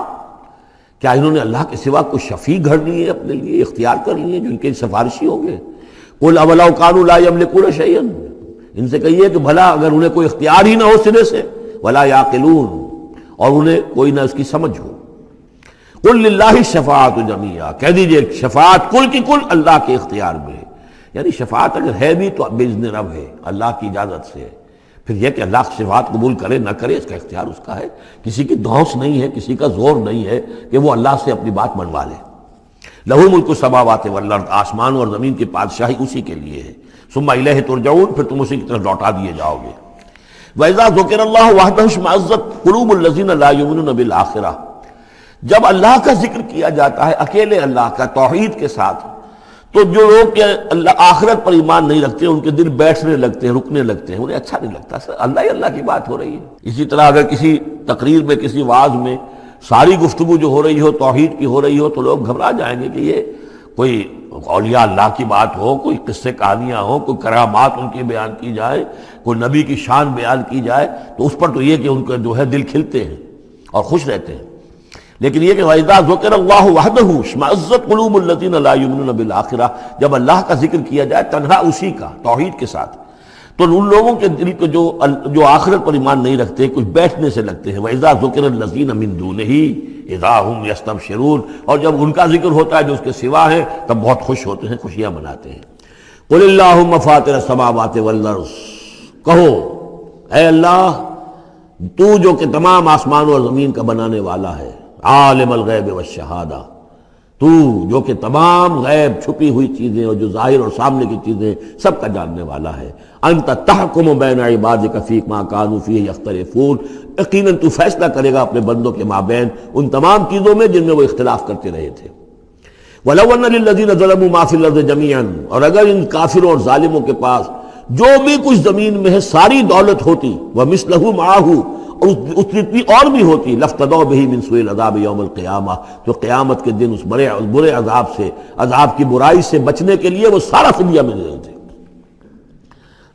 کیا انہوں نے اللہ کے سوا کوئی شفیع گھڑ لیے اپنے لیے، اختیار کر لیے جو ان کے سفارشی ہوں گے؟ قل اولو کانوا لا یملکون شیئا، ان سے کہیے کہ بھلا اگر انہیں کوئی اختیار ہی نہ ہو سرے سے، ولا یعقلون، اور انہیں کوئی نہ اس کی سمجھ ہو. قل للہ الشفاعۃ جمیعا، کہہ دیجئے شفاعت کل کی کل اللہ کے اختیار میں ہے. یعنی شفاعت اگر ہے بھی تو باذن رب ہے، اللہ کی اجازت سے ہے. پھر یہ کہ اللہ شفاعت قبول کرے نہ کرے اس کا اختیار اس کا ہے. کسی کی دھونس نہیں ہے، کسی کا زور نہیں ہے کہ وہ اللہ سے اپنی بات منوا لے. لہ ملک السماوات والارض، آسمان اور زمین کی بادشاہی اسی کے لیے ہے. ثم الیہ ترجعون، پھر تم اسی کی طرف لوٹا دیے جاؤ گے. وَإِذَا ذُكِرَ اللَّهُ وَحْدَهُ اشْمَأَزَّتْ قُلُوبُ الَّذِينَ لَا يُؤْمِنُونَ بِالْآخِرَةِ، جب اللہ کا ذکر کیا جاتا ہے اکیلے اللہ کا توحید کے ساتھ، تو جو لوگ کہ اللہ آخرت پر ایمان نہیں رکھتے ان کے دل بیٹھنے لگتے ہیں، رکنے لگتے ہیں، انہیں اچھا نہیں لگتا. سر اللہ ہی اللہ کی بات ہو رہی ہے. اسی طرح اگر کسی تقریر میں، کسی وعظ میں ساری گفتگو جو ہو رہی ہو توحید کی ہو رہی ہو تو لوگ گھبرا جائیں گے کہ یہ کوئی اولیاء اللہ کی بات ہو، کوئی قصے کہانیاں ہوں، کوئی کرامات ان کی بیان کی جائے، کوئی نبی کی شان بیان کی جائے، تو اس پر تو یہ کہ ان کے جو ہے دل کھلتے ہیں اور خوش رہتے ہیں. لیکن یہ کہ وَإِذَا ذُكِرَ اللَّهُ وَحْدَهُ اشْمَأَزَّتْ قُلُوبُ الَّذِينَ لَا يُؤْمِنُونَ بِالْآخِرَةِ، جب اللہ کا ذکر کیا جائے تنہا اسی کا توحید کے ساتھ، تو ان لوگوں کے دل کو جو آخرت پر ایمان نہیں رکھتے کچھ بیٹھنے سے لگتے ہیں. وَإِذَا ذُكِرَ الَّذِينَ مِن دُونِهِ إِذَا هُمْ يَسْتَبْشِرُونَ، اور جب ان کا ذکر ہوتا ہے جو اس کے سوا ہے تب بہت خوش ہوتے ہیں، خوشیاں مناتے ہیں. قُلِ اللَّهُمَّ فَاطِرَ السَّمَاوَاتِ وَالْأَرْضِ، کہو اے اللہ تو جو کہ تمام آسمان اور زمین کا بنانے والا ہے، عالم الغیب والشہادہ، تو جو کہ تمام غیب چھپی ہوئی چیزیں اور جو ظاہر اور سامنے کی چیزیں سب کا جاننے والا ہے. انت تحکم بین عبادک فیما کانوا فیہ یختلفون، یقیناً تو فیصلہ کرے گا اپنے بندوں کے مابین ان تمام چیزوں میں جن میں وہ اختلاف کرتے رہے تھے. وَلَوْ أَنَّ لِلَّذِينَ ظَلَمُوا مَا فِي الْأَرْضِ جَمِيعًا، اور اگر ان کافروں اور ظالموں کے پاس جو بھی کچھ زمین میں ہے ساری دولت ہوتی، وَمِثْلَهُ مَعَهُ، اور اس جتنی اور بھی ہوتی، لَافْتَدَوْا بِهِ مِنْ سُوءِ الْعَذَابِ يَوْمَ الْقِيَامَةِ، تو قیامت کے دن اس برے عذاب سے، عذاب کی برائی سے بچنے کے لیے وہ سارا فدیہ میں دے رہے تھے.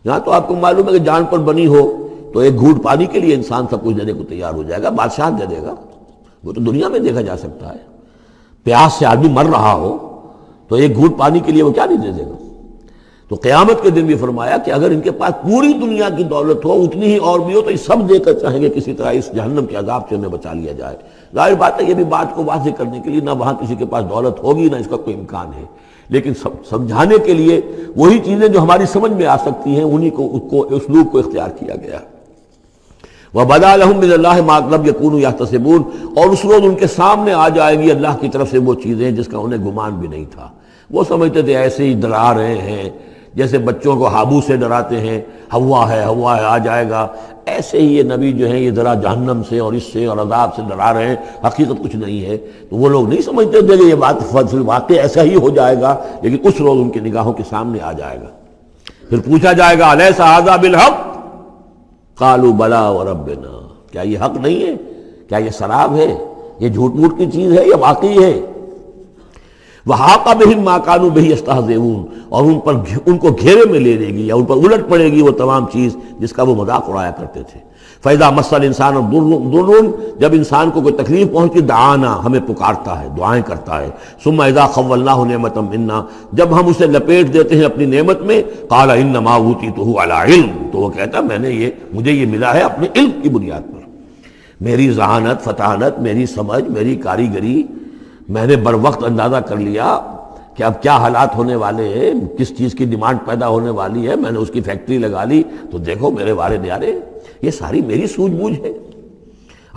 یہاں تو آپ کو معلوم ہے کہ جان پر بنی ہو تو ایک گھونٹ پانی کے لیے انسان سب کچھ دینے کو تیار ہو جائے گا، بادشاہ دے دے گا. وہ تو دنیا میں دیکھا جا سکتا ہے، پیاس سے آدمی مر رہا ہو تو ایک گھونٹ پانی کے لیے وہ کیا نہیں دے دے گا. تو قیامت کے دن بھی فرمایا کہ اگر ان کے پاس پوری دنیا کی دولت ہو، اتنی ہی اور بھی ہو، تو یہ سب دے کر چاہیں گے کسی طرح اس جہنم کے عذاب سے انہیں بچا لیا جائے. ظاہر بات ہے یہ بھی بات کو واضح کرنے کے لیے نہ وہاں کسی کے پاس دولت ہوگی نہ اس کا کوئی امکان ہے، لیکن سمجھانے کے لیے وہی چیزیں جو ہماری سمجھ میں آ سکتی ہیں انہی کو اسلوب کو اختیار کیا گیا. وَبَدَا لَهُم مِّنَ اللَّهِ مَا لَمْ يَكُونُوا يَحْتَسِبُونَ، اور اس روز ان کے سامنے آ جائے گی اللہ کی طرف سے وہ چیزیں جس کا انہیں گمان بھی نہیں تھا. وہ سمجھتے تھے ایسے ہی ڈرا رہے ہیں، جیسے بچوں کو ہابو سے ڈراتے ہیں، ہوا ہے آ جائے گا، ایسے ہی یہ نبی جو ہیں یہ ذرا جہنم سے اور اس سے اور عذاب سے ڈرا رہے ہیں، حقیقت کچھ نہیں ہے. تو وہ لوگ نہیں سمجھتے تھے کہ یہ بات واقع ایسا ہی ہو جائے گا، لیکن اس روز ان کی نگاہوں کے سامنے آ جائے گا. پھر پوچھا جائے گا الیس ھذا بالحق قالوا بلی وربنا، کیا یہ حق نہیں ہے؟ کیا یہ سراب ہے؟ یہ جھوٹ موٹ کی چیز ہے یا واقعی ہے؟ وحاق بہم ما كانوا به يستهزئون، اور ان کو گھیرے میں لے لے گی یا ان پر الٹ پڑے گی وہ تمام چیز جس کا وہ مذاق اڑایا کرتے تھے۔ فَإِذَا مَسَّ الْإِنسَانَ ضُرٌّ، جب انسان کو کوئی تکلیف پہنچتی دعانا، ہمیں پکارتا ہے، دعائیں کرتا ہے۔ ثُمَّ إِذَا خَوَّلْنَاهُ نِعْمَةً مِنَّا، جب ہم اسے لپیٹ دیتے ہیں اپنی نعمت میں، قَالَ إِنَّمَا أُوتِيتُهُ عَلَىٰ عِلْمٍ، تو وہ کہتا مجھے یہ ملا ہے اپنے علم کی بنیاد پر، میری ذہانت، فطانت، میری سمجھ، میری کاریگری، میں نے بر وقت اندازہ کر لیا کہ اب کیا حالات ہونے والے ہیں، کس چیز کی ڈیمانڈ پیدا ہونے والی ہے، میں نے اس کی فیکٹری لگا لی، تو دیکھو میرے وارے نیارے، یہ ساری میری سوجھ بوجھ ہے۔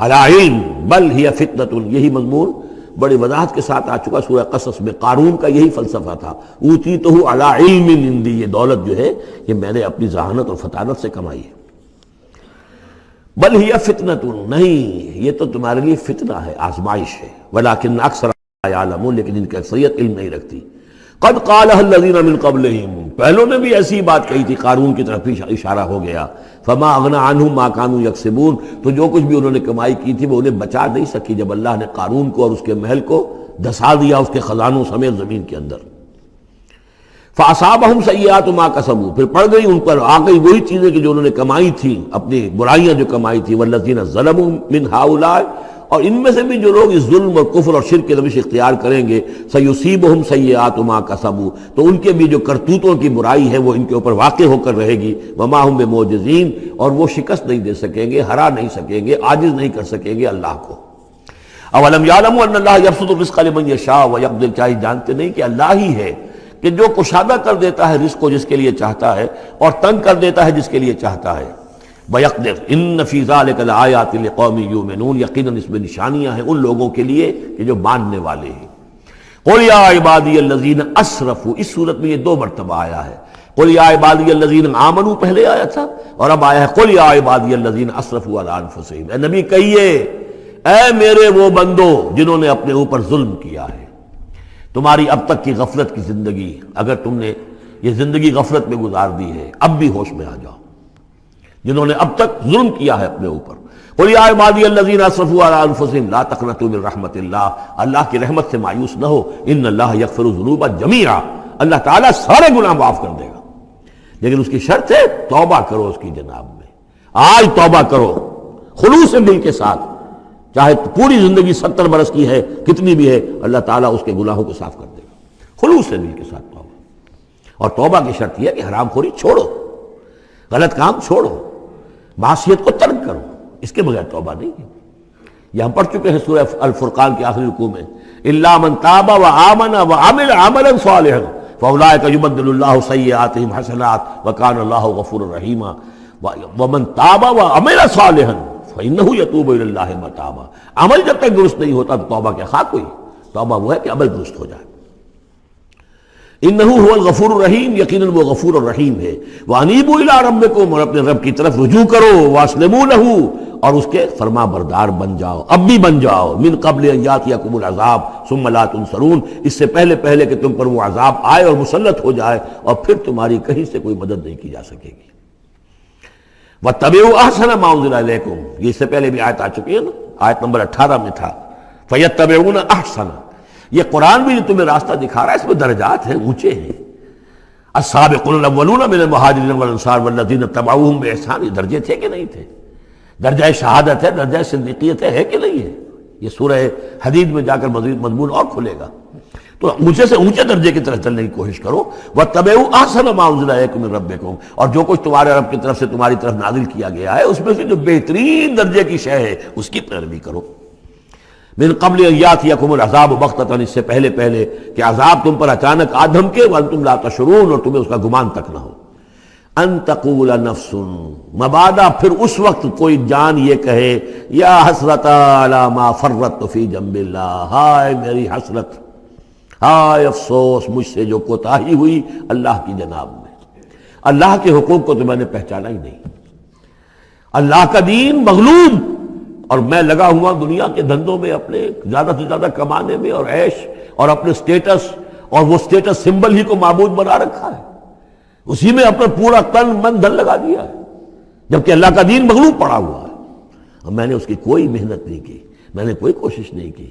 علی علم بل ہی فتنۃ، یہی مضمون بڑی وضاحت کے ساتھ آ چکا سورہ قصص میں۔ قارون کا یہی فلسفہ تھا، اوتیتہ علی علم عندی، یہ دولت جو ہے یہ میں نے اپنی ذہانت اور فطانت سے کمائی ہے۔ بل ہی فتنۃ، نہیں یہ تو تمہارے لیے فتنہ ہے، آزمائش ہے، ولکن اکثر یعلمون، لیکن ان کی اکثریت علم نہیں رکھتی۔ قد قالها الذین من قبلہم، پہلوں نے بھی ایسی بات کہی تھی، قارون کی طرف اشارہ ہو گیا۔ فما اغنی عنہم ما كانوا یکسبون، تو جو کچھ بھی انہوں نے کمائی کی تھی وہ انہیں بچا نہیں سکی جب اللہ نے قارون کو اور اس کے محل کو دھسا دیا اس کے خزانوں سمیت زمین کے اندر۔ فاصابہم سیئات ما کسبوا، پھر پڑ گئی ان پر، آ گئی وہی چیزیں کہ جو انہوں نے کمائی تھی، اپنی برائیاں جو کمائی تھی۔ والذین ظلموا من ہؤلاء، اور ان میں سے بھی جو لوگ اس ظلم اور کفر اور شرک کی روش اختیار کریں گے، سیصیبہم سیئات ما کسبوا، تو ان کے بھی جو کرتوتوں کی برائی ہے وہ ان کے اوپر واقع ہو کر رہے گی۔ وما ہم بمعجزین، اور وہ شکست نہیں دے سکیں گے، ہرا نہیں سکیں گے، عاجز نہیں کر سکیں گے اللہ کو۔ اولم یعلموا ان اللہ یبسط الرزق لمن یشاء ویقدر، کیا یہ جانتے نہیں کہ اللہ ہی ہے کہ جو کشادہ کر دیتا ہے رزق کو جس کے لیے چاہتا ہے، اور تنگ کر دیتا ہے جس کے لیے چاہتا ہے۔ وَيَقْدِرْ إِنَّ فِي ذَلِكَ لَآيَاتٍ لِقَوْمٍ يُؤْمِنُونَ، یقیناً اس میں نشانیاں ہیں ان لوگوں کے لیے کہ جو ماننے والے ہیں۔ قُلْ يَا عِبَادِيَ الَّذِينَ أَسْرَفُوا، اس صورت میں یہ 2 مرتبہ آیا ہے۔ قُلْ يَا عِبَادِيَ الَّذِينَ آمَنُوا پہلے آیا تھا، اور اب آیا ہے قُلْ يَا عِبَادِيَ الَّذِينَ أَسْرَفُوا عَلَىٰ أَنفُسِهِمْ، اے نبی کہیے اے میرے وہ بندو جنہوں نے اپنے اوپر ظلم کیا ہے۔ تمہاری اب تک کی غفلت کی زندگی، اگر تم نے یہ زندگی غفلت میں گزار دی ہے، اب بھی ہوش میں آ جاؤ، جنہوں نے اب تک ظلم کیا ہے اپنے اوپر۔ قل یا عبادی الذین اسرفوا علی انفسہم لا تقنطوا من رحمت اللہ، اللہ کی رحمت سے مایوس نہ ہو، ان اللہ یغفر الذنوب جمیعا، اللہ تعالیٰ سارے گناہ معاف کر دے گا، لیکن اس کی شرط ہے توبہ کرو اس کی جناب میں، آج توبہ کرو خلوص دل کے ساتھ، چاہے پوری زندگی 70 برس کی ہے کتنی بھی ہے، اللہ تعالیٰ اس کے گناہوں کو صاف کر دے گا، خلوص دل کے ساتھ توبہ۔ اور توبہ کی شرط یہ ہے کہ حرام خوری چھوڑو، غلط کام چھوڑو، معصیت کو ترک کرو، اس کے بغیر توبہ نہیں ہے۔ یہ ہم پڑھ چکے ہیں سورہ الفرقان کے آخری رکوع میں، الا من تاب وآمن وعمل عملا صالحا فاولئک یبدل اللہ سیئاتہم حسنات وکان اللہ غفورا رحیما ومن تاب وعمل صالحا فانہ یتوب الی اللہ متابا۔ عمل جب تک درست نہیں ہوتا تو توبہ کیا خاک ہوئی، توبہ وہ ہے کہ عمل درست ہو جائے۔ انہ هو الغفور الرحیم، یقیناً وہ غفور الرحیم ہے۔ وانیبوا الی ربکم، اور اپنے رب کی طرف رجوع کرو، واسلموا لہ، اور اس کے فرما بردار بن جاؤ، اب بھی بن جاؤ، من قبل ان یاتیکم العذاب ثم لا تنصرون، اس سے پہلے کہ تم پر وہ عذاب آئے اور مسلط ہو جائے اور پھر تمہاری کہیں سے کوئی مدد نہیں کی جا سکے گی۔ واتبعوا احسن ما انزل الیکم، یہ اس سے پہلے بھی آیت آ چکی ہے نا، آیت نمبر 18 میں تھا فیتبعون احسن، یہ قرآن بھی جو تمہیں راستہ دکھا رہا ہے اس میں درجات ہیں، اونچے ہیں۔ السابقون الاولون من المہاجرین والانصار والذین اتبعوہم باحسان، یہ درجے تھے کہ نہیں تھے؟ درجہ شہادت ہے، درجہ صدیقیت ہے کہ نہیں ہے؟ یہ سورہ حدید میں جا کر مزید مضمون اور کھلے گا، تو اونچے سے اونچے درجے کی طرف چلنے کی کوشش کرو۔ واتبعوا احسن ما انزل الیکم من ربکم، اور جو کچھ تمہارے رب کی طرف سے تمہاری طرف نازل کیا گیا ہے اس میں سے جو بہترین درجے کی شے ہے اس کی پیروی کرو۔ من قبل ان یاتیکم العذاب بغتۃ، اس سے پہلے کہ عذاب تم پر اچانک آ دھمکے، وانتم لا تشعرون، اور تمہیں اس کا گمان تک نہ ہو۔ ان تقول نفس، مبادا پھر اس وقت کوئی جان یہ کہے، یا حسرۃ علی ما فرطت فی جنب اللہ، ہائے میری حسرت، ہائے افسوس مجھ سے جو کوتاہی ہوئی اللہ کی جناب میں، اللہ کے حقوق کو تو میں نے پہچانا ہی نہیں، اللہ کا دین مغلوب، اور میں لگا ہوا دنیا کے دھندوں میں اپنے زیادہ سے زیادہ کمانے میں اور عیش اور اپنے سٹیٹس، اور وہ سٹیٹس سمبل ہی کو معبود بنا رکھا ہے۔ اسی میں اپنا پورا تن من دھن لگا دیا ہے، جبکہ اللہ کا دین مغلوب پڑا ہوا ہے، اور میں نے اس کی کوئی محنت نہیں کی، میں نے کوئی کوشش نہیں کی۔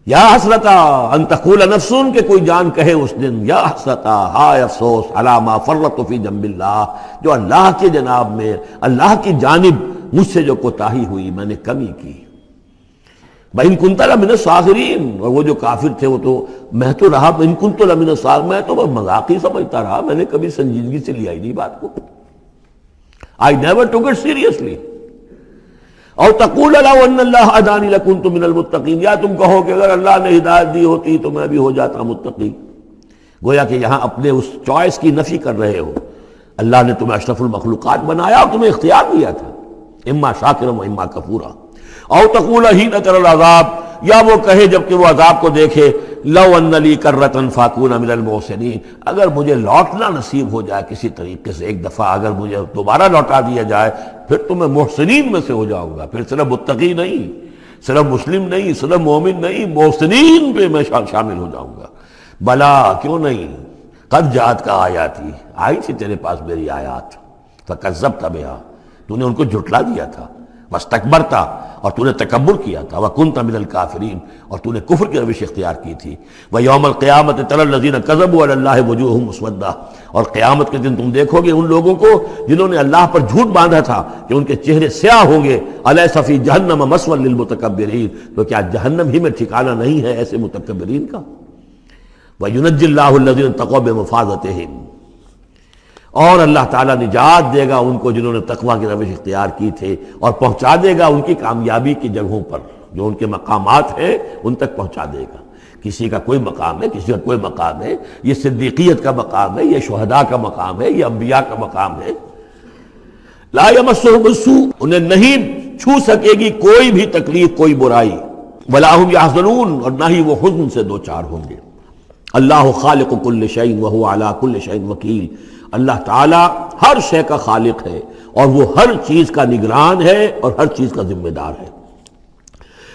یا حسرتا ان تقول نفس، کہ کوئی جان کہے اس دن، یا حسرتا، ہائے افسوس، علی ما فرطت فی جنب اللہ، جو اللہ کے جناب میں، اللہ کی جانب مجھ سے جو کوتاہی ہوئی، میں نے کمی کی۔ وَإِن كُنتَ لَمِنَ الصَّاغِرِينَ، اور وہ جو کافر تھے وہ تو، میں تو رہا وَإِن كُنتُ لَمِنَ الصَّاغِرِينَ، میں تو بس مذاق ہی سمجھتا رہا، میں نے کبھی سنجیدگی سے لیا ہی نہیں بات کو۔ I never took it seriously۔ اور تقول لو ان اللہ ہدانی لکنت من المتقین، یا تم کہو کہ اگر اللہ نے ہدایت دی ہوتی تو میں بھی ہو جاتا متقی۔ گویا کہ یہاں اپنے اس چوائس کی نفی کر رہے ہو۔ اللہ نے تمہیں اشرف المخلوقات بنایا اور تمہیں اختیار دیا تھا، اما شاکرا و اما کفورا۔ او تقول حین تری العذاب، یا وہ کہے جب کہ وہ عذاب کو دیکھے، لو ان لی کرۃ فاکون من المحسنین، اگر مجھے لوٹنا نصیب ہو جائے کسی طریقے سے، ایک دفعہ اگر مجھے دوبارہ لوٹا دیا جائے، پھر تو میں محسنین میں سے ہو جاؤں گا، پھر صرف متقی نہیں، صرف مسلم نہیں، صرف مومن نہیں، محسنین پہ میں شامل ہو جاؤں گا۔ بلا، کیوں نہیں، قد جاءت کا آیاتی، آئی تھی تیرے پاس میری آیات، فکذبت بہا، تو نے ان کو جھٹلا دیا تھا، واستکبرت، اور تو نے تکبر کیا تھا، وکنت من الکافرین، اور تو نے کفر کی روش اختیار کی تھی۔ ویوم القیامت تری الذین کذبوا علی اللہ وجوہہم مسودۃ، اور قیامت کے دن تم دیکھو گے ان لوگوں کو جنہوں نے اللہ پر جھوٹ باندھا تھا کہ ان کے چہرے سیاہ ہوں گے۔ الیس فی جہنم مثوی للمتکبرین، تو کیا جہنم ہی میں ٹھکانہ نہیں ہے ایسے متکبرین کا؟ وینجی اللہ الذین اتقوا بمفازتہم، اور اللہ تعالیٰ نجات دے گا ان کو جنہوں نے تقوی کی روش اختیار کی تھے، اور پہنچا دے گا ان کی کامیابی کی جگہوں پر، جو ان کے مقامات ہیں ان تک پہنچا دے گا۔ کسی کا کوئی مقام ہے، کسی کا کوئی مقام ہے، یہ صدیقیت کا مقام ہے، یہ شہداء کا مقام ہے، یہ انبیاء کا مقام ہے۔ لا یمسہم السوء، انہیں نہیں چھو سکے گی کوئی بھی تکلیف، کوئی برائی، ولا ھم یحزنون، اور نہ ہی وہ حزن سے دوچار ہوں گے۔ اللہ خالق کل شیء وہو علی کل شیء وکیل، اللہ تعالیٰ ہر شے کا خالق ہے اور وہ ہر چیز کا نگران ہے اور ہر چیز کا ذمہ دار ہے۔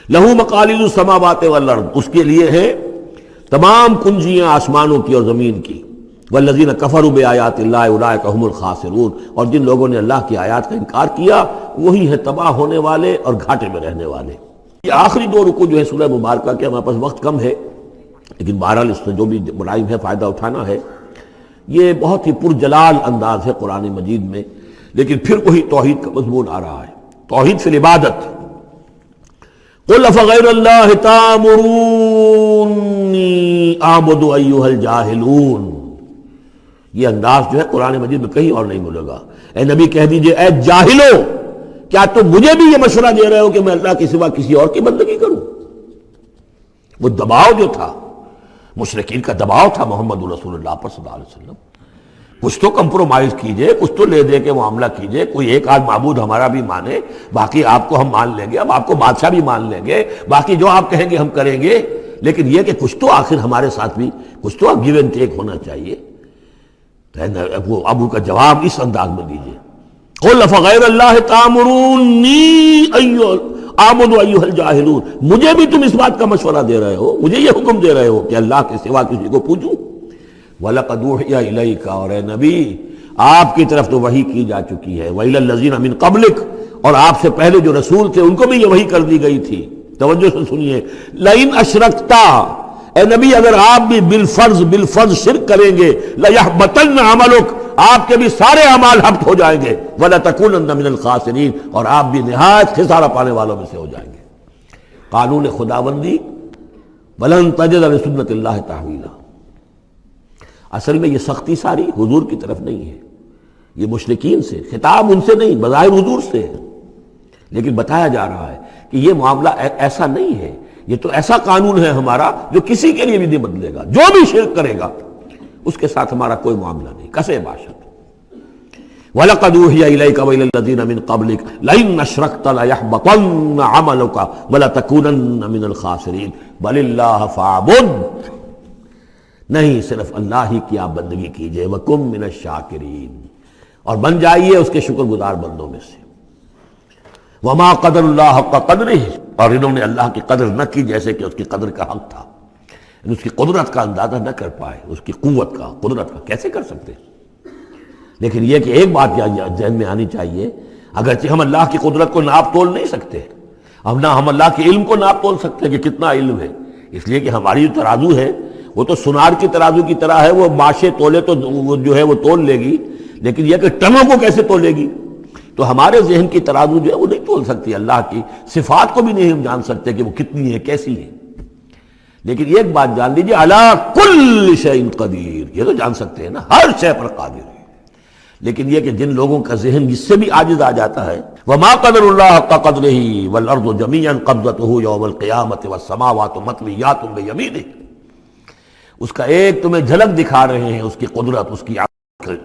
لہو مقالید السماوات والارض، اس کے لیے ہے تمام کنجیاں آسمانوں کی اور زمین کی۔ والذین کفروا بآیات اللہ اولئک هم الخاسرون، اور جن لوگوں نے اللہ کی آیات کا انکار کیا وہی ہے تباہ ہونے والے اور گھاٹے میں رہنے والے۔ یہ آخری دو رکوع جو ہے سورہ مبارکہ کے، ہمارے پاس وقت کم ہے لیکن بہرحال اس سے جو بھی ملائم ہے فائدہ اٹھانا ہے۔ یہ بہت ہی پرجلال انداز ہے قرآن مجید میں، لیکن پھر وہی توحید کا مضمون آ رہا ہے، توحید فی العبادت۔ قل افغیر اللہ تأمرونی اعبد ایھا الجاہلون، یہ انداز جو ہے قرآن مجید میں کہیں اور نہیں ملے گا۔ اے نبی کہہ دیجئے، اے جاہلو، کیا تم مجھے بھی یہ مشورہ دے رہے ہو کہ میں اللہ کے سوا کسی اور کی بندگی کروں؟ وہ دباؤ جو تھا، مشرکین کا دباؤ تھا محمد رسول اللہ پر صلی اللہ علیہ وسلم، کچھ تو کمپرومائز کیجئے، کچھ تو لے دے کے معاملہ کیجئے، کوئی ایک آدھ معبود ہمارا بھی مانے، باقی آپ کو ہم مان لیں گے، اب آپ کو بادشاہ بھی مان لیں گے، باقی جو آپ کہیں گے ہم کریں گے، لیکن یہ کہ کچھ تو آخر ہمارے ساتھ بھی کچھ تو گیو اینڈ ٹیک ہونا چاہیے۔ وہ ابو کا جواب اس انداز میں دیجئے، قل افغیر اللہ تأمرونی اعبد ایھا الجاہلون، مجھے بھی تم اس بات کا مشورہ دے رہے ہو، مجھے یہ حکم دے رہے ہو کہ اللہ کے سوا کسی کو پوجوں؟ وَلَقَدْ أُوحِيَ إِلَيْكَ، اور اے نبی آپ کی طرف تو وحی کی جا چکی ہے، وَإِلَى الَّذِينَ مِن قَبْلِكَ، اور آپ سے پہلے جو رسول تھے ان کو بھی یہ وحی کر دی گئی تھی۔ توجہ سے سنیے، لَئِنْ أَشْرَكْتَ، اے نبی اگر آپ بھی بالفرض شرک کریں گے، لَيَحْبَطَنَّ عَمَلُكَ، آپ کے بھی سارے اعمال حبط ہو جائیں گے، وَلَتَكُونَنَّ مِنَ الْخَاسِرِينَ، اور آپ بھی نہایت خسارہ پانے والوں میں سے ہو جائیں گے۔ قانون خداوندی، وَلَن تَجِدَ لِسُنَّتِ اللَّهِ تَحْوِيلًا، اصل میں یہ سختی ساری حضور کی طرف نہیں ہے، یہ مشرکین سے، خطاب ان سے نہیں، بظاہر حضور سے ہے، لیکن بتایا جا رہا ہے کہ یہ معاملہ ایسا نہیں ہے، یہ تو ایسا قانون ہے ہمارا جو کسی کے لیے بھی نہیں بدلے گا، جو بھی شرک کرے گا اس کے ساتھ ہمارا کوئی معاملہ نہیں، کسے باشد۔ وَلَقَدْ أُوحِيَ إِلَيْكَ وَإِلَى الَّذِينَ مِن قَبْلِكَ لَئِنْ أَشْرَكْتَ لَيَحْبَطَنَّ عَمَلُكَ وَلَتَكُونَنَّ مِنَ الْخَاسِرِينَ بَلِ اللَّهَ فَاعْبُدْ، نہیں صرف اللہ ہی کی آپ بندگی کیجئے، وَكُن مِّنَ الشَّاكِرِينَ، اور بن جائیے اس کے شکر گزار بندوں میں سے۔ وَمَا قَدَرُ اللَّهَ حَقَّ قَدْرِهِ، اور انہوں نے اللہ کی قدر نہ کی جیسے کہ اس کی قدر کا حق تھا، اس کی قدرت کا اندازہ نہ کر پائے، اس کی قوت کا، قدرت کا کیسے کر سکتے؟ لیکن یہ کہ ایک بات ذہن میں آنی چاہیے، اگرچہ ہم اللہ کی قدرت کو ناپ تول نہیں سکتے، ہم اللہ کے علم کو ناپ تول سکتے ہیں کہ کتنا علم ہے، اس لیے کہ ہماری جو ترازو ہے وہ تو سونار کی ترازو کی طرح ہے، وہ ماشے تولے تو وہ جو ہے وہ تول لے گی، لیکن یہ کہ ٹنوں کو کیسے تولے گی؟ تو ہمارے ذہن کی ترازو جو ہے وہ نہیں تول سکتی، اللہ کی صفات کو بھی نہیں ہم جان سکتے کہ وہ کتنی ہے، کیسی ہے۔ لیکن ایک بات جان لیجیے، علی کل شیء قدیر، یہ تو جان سکتے ہیں نا، ہر شے پر قادر ہے۔ لیکن یہ کہ جن لوگوں کا ذہن اس سے بھی عاجز آ جاتا ہے، وما قدر اللہ حق قدرہ والارض جمیعا قبضتہ یوم القیامۃ والسماوات مطویات بیمینہ، اس کا ایک تمہیں جھلک دکھا رہے ہیں اس کی قدرت، اس کی عقل،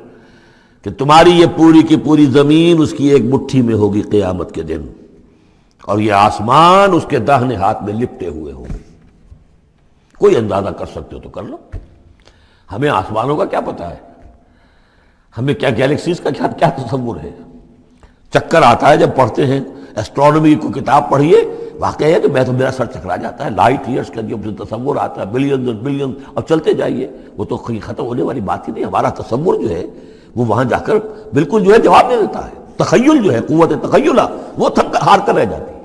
کہ تمہاری یہ پوری کی پوری زمین اس کی ایک مٹھی میں ہوگی قیامت کے دن، اور یہ آسمان اس کے داہنے ہاتھ میں لپٹے ہوئے ہوں گے۔ کوئی اندازہ کر سکتے ہو تو کر لو، ہمیں آسمانوں کا کیا پتہ ہے، ہمیں کیا گیلیکسیز کا کیا تصور ہے؟ چکر آتا ہے جب پڑھتے ہیں ایسٹرونومی کو کتاب پڑھیے، واقعہ ہے کہ میں تو میرا سر چکرا جاتا ہے، لائٹ ایئرس کا جو تصور آتا ہے، بلینز اور بلینز، اور چلتے جائیے، وہ تو ختم ہونے والی بات ہی نہیں۔ ہمارا تصور جو ہے وہ وہاں جا کر بالکل جو ہے جواب دے دیتا ہے، تخیل جو ہے، قوت تخیلہ، وہ تھک کر ہار کر رہ جاتی ہے۔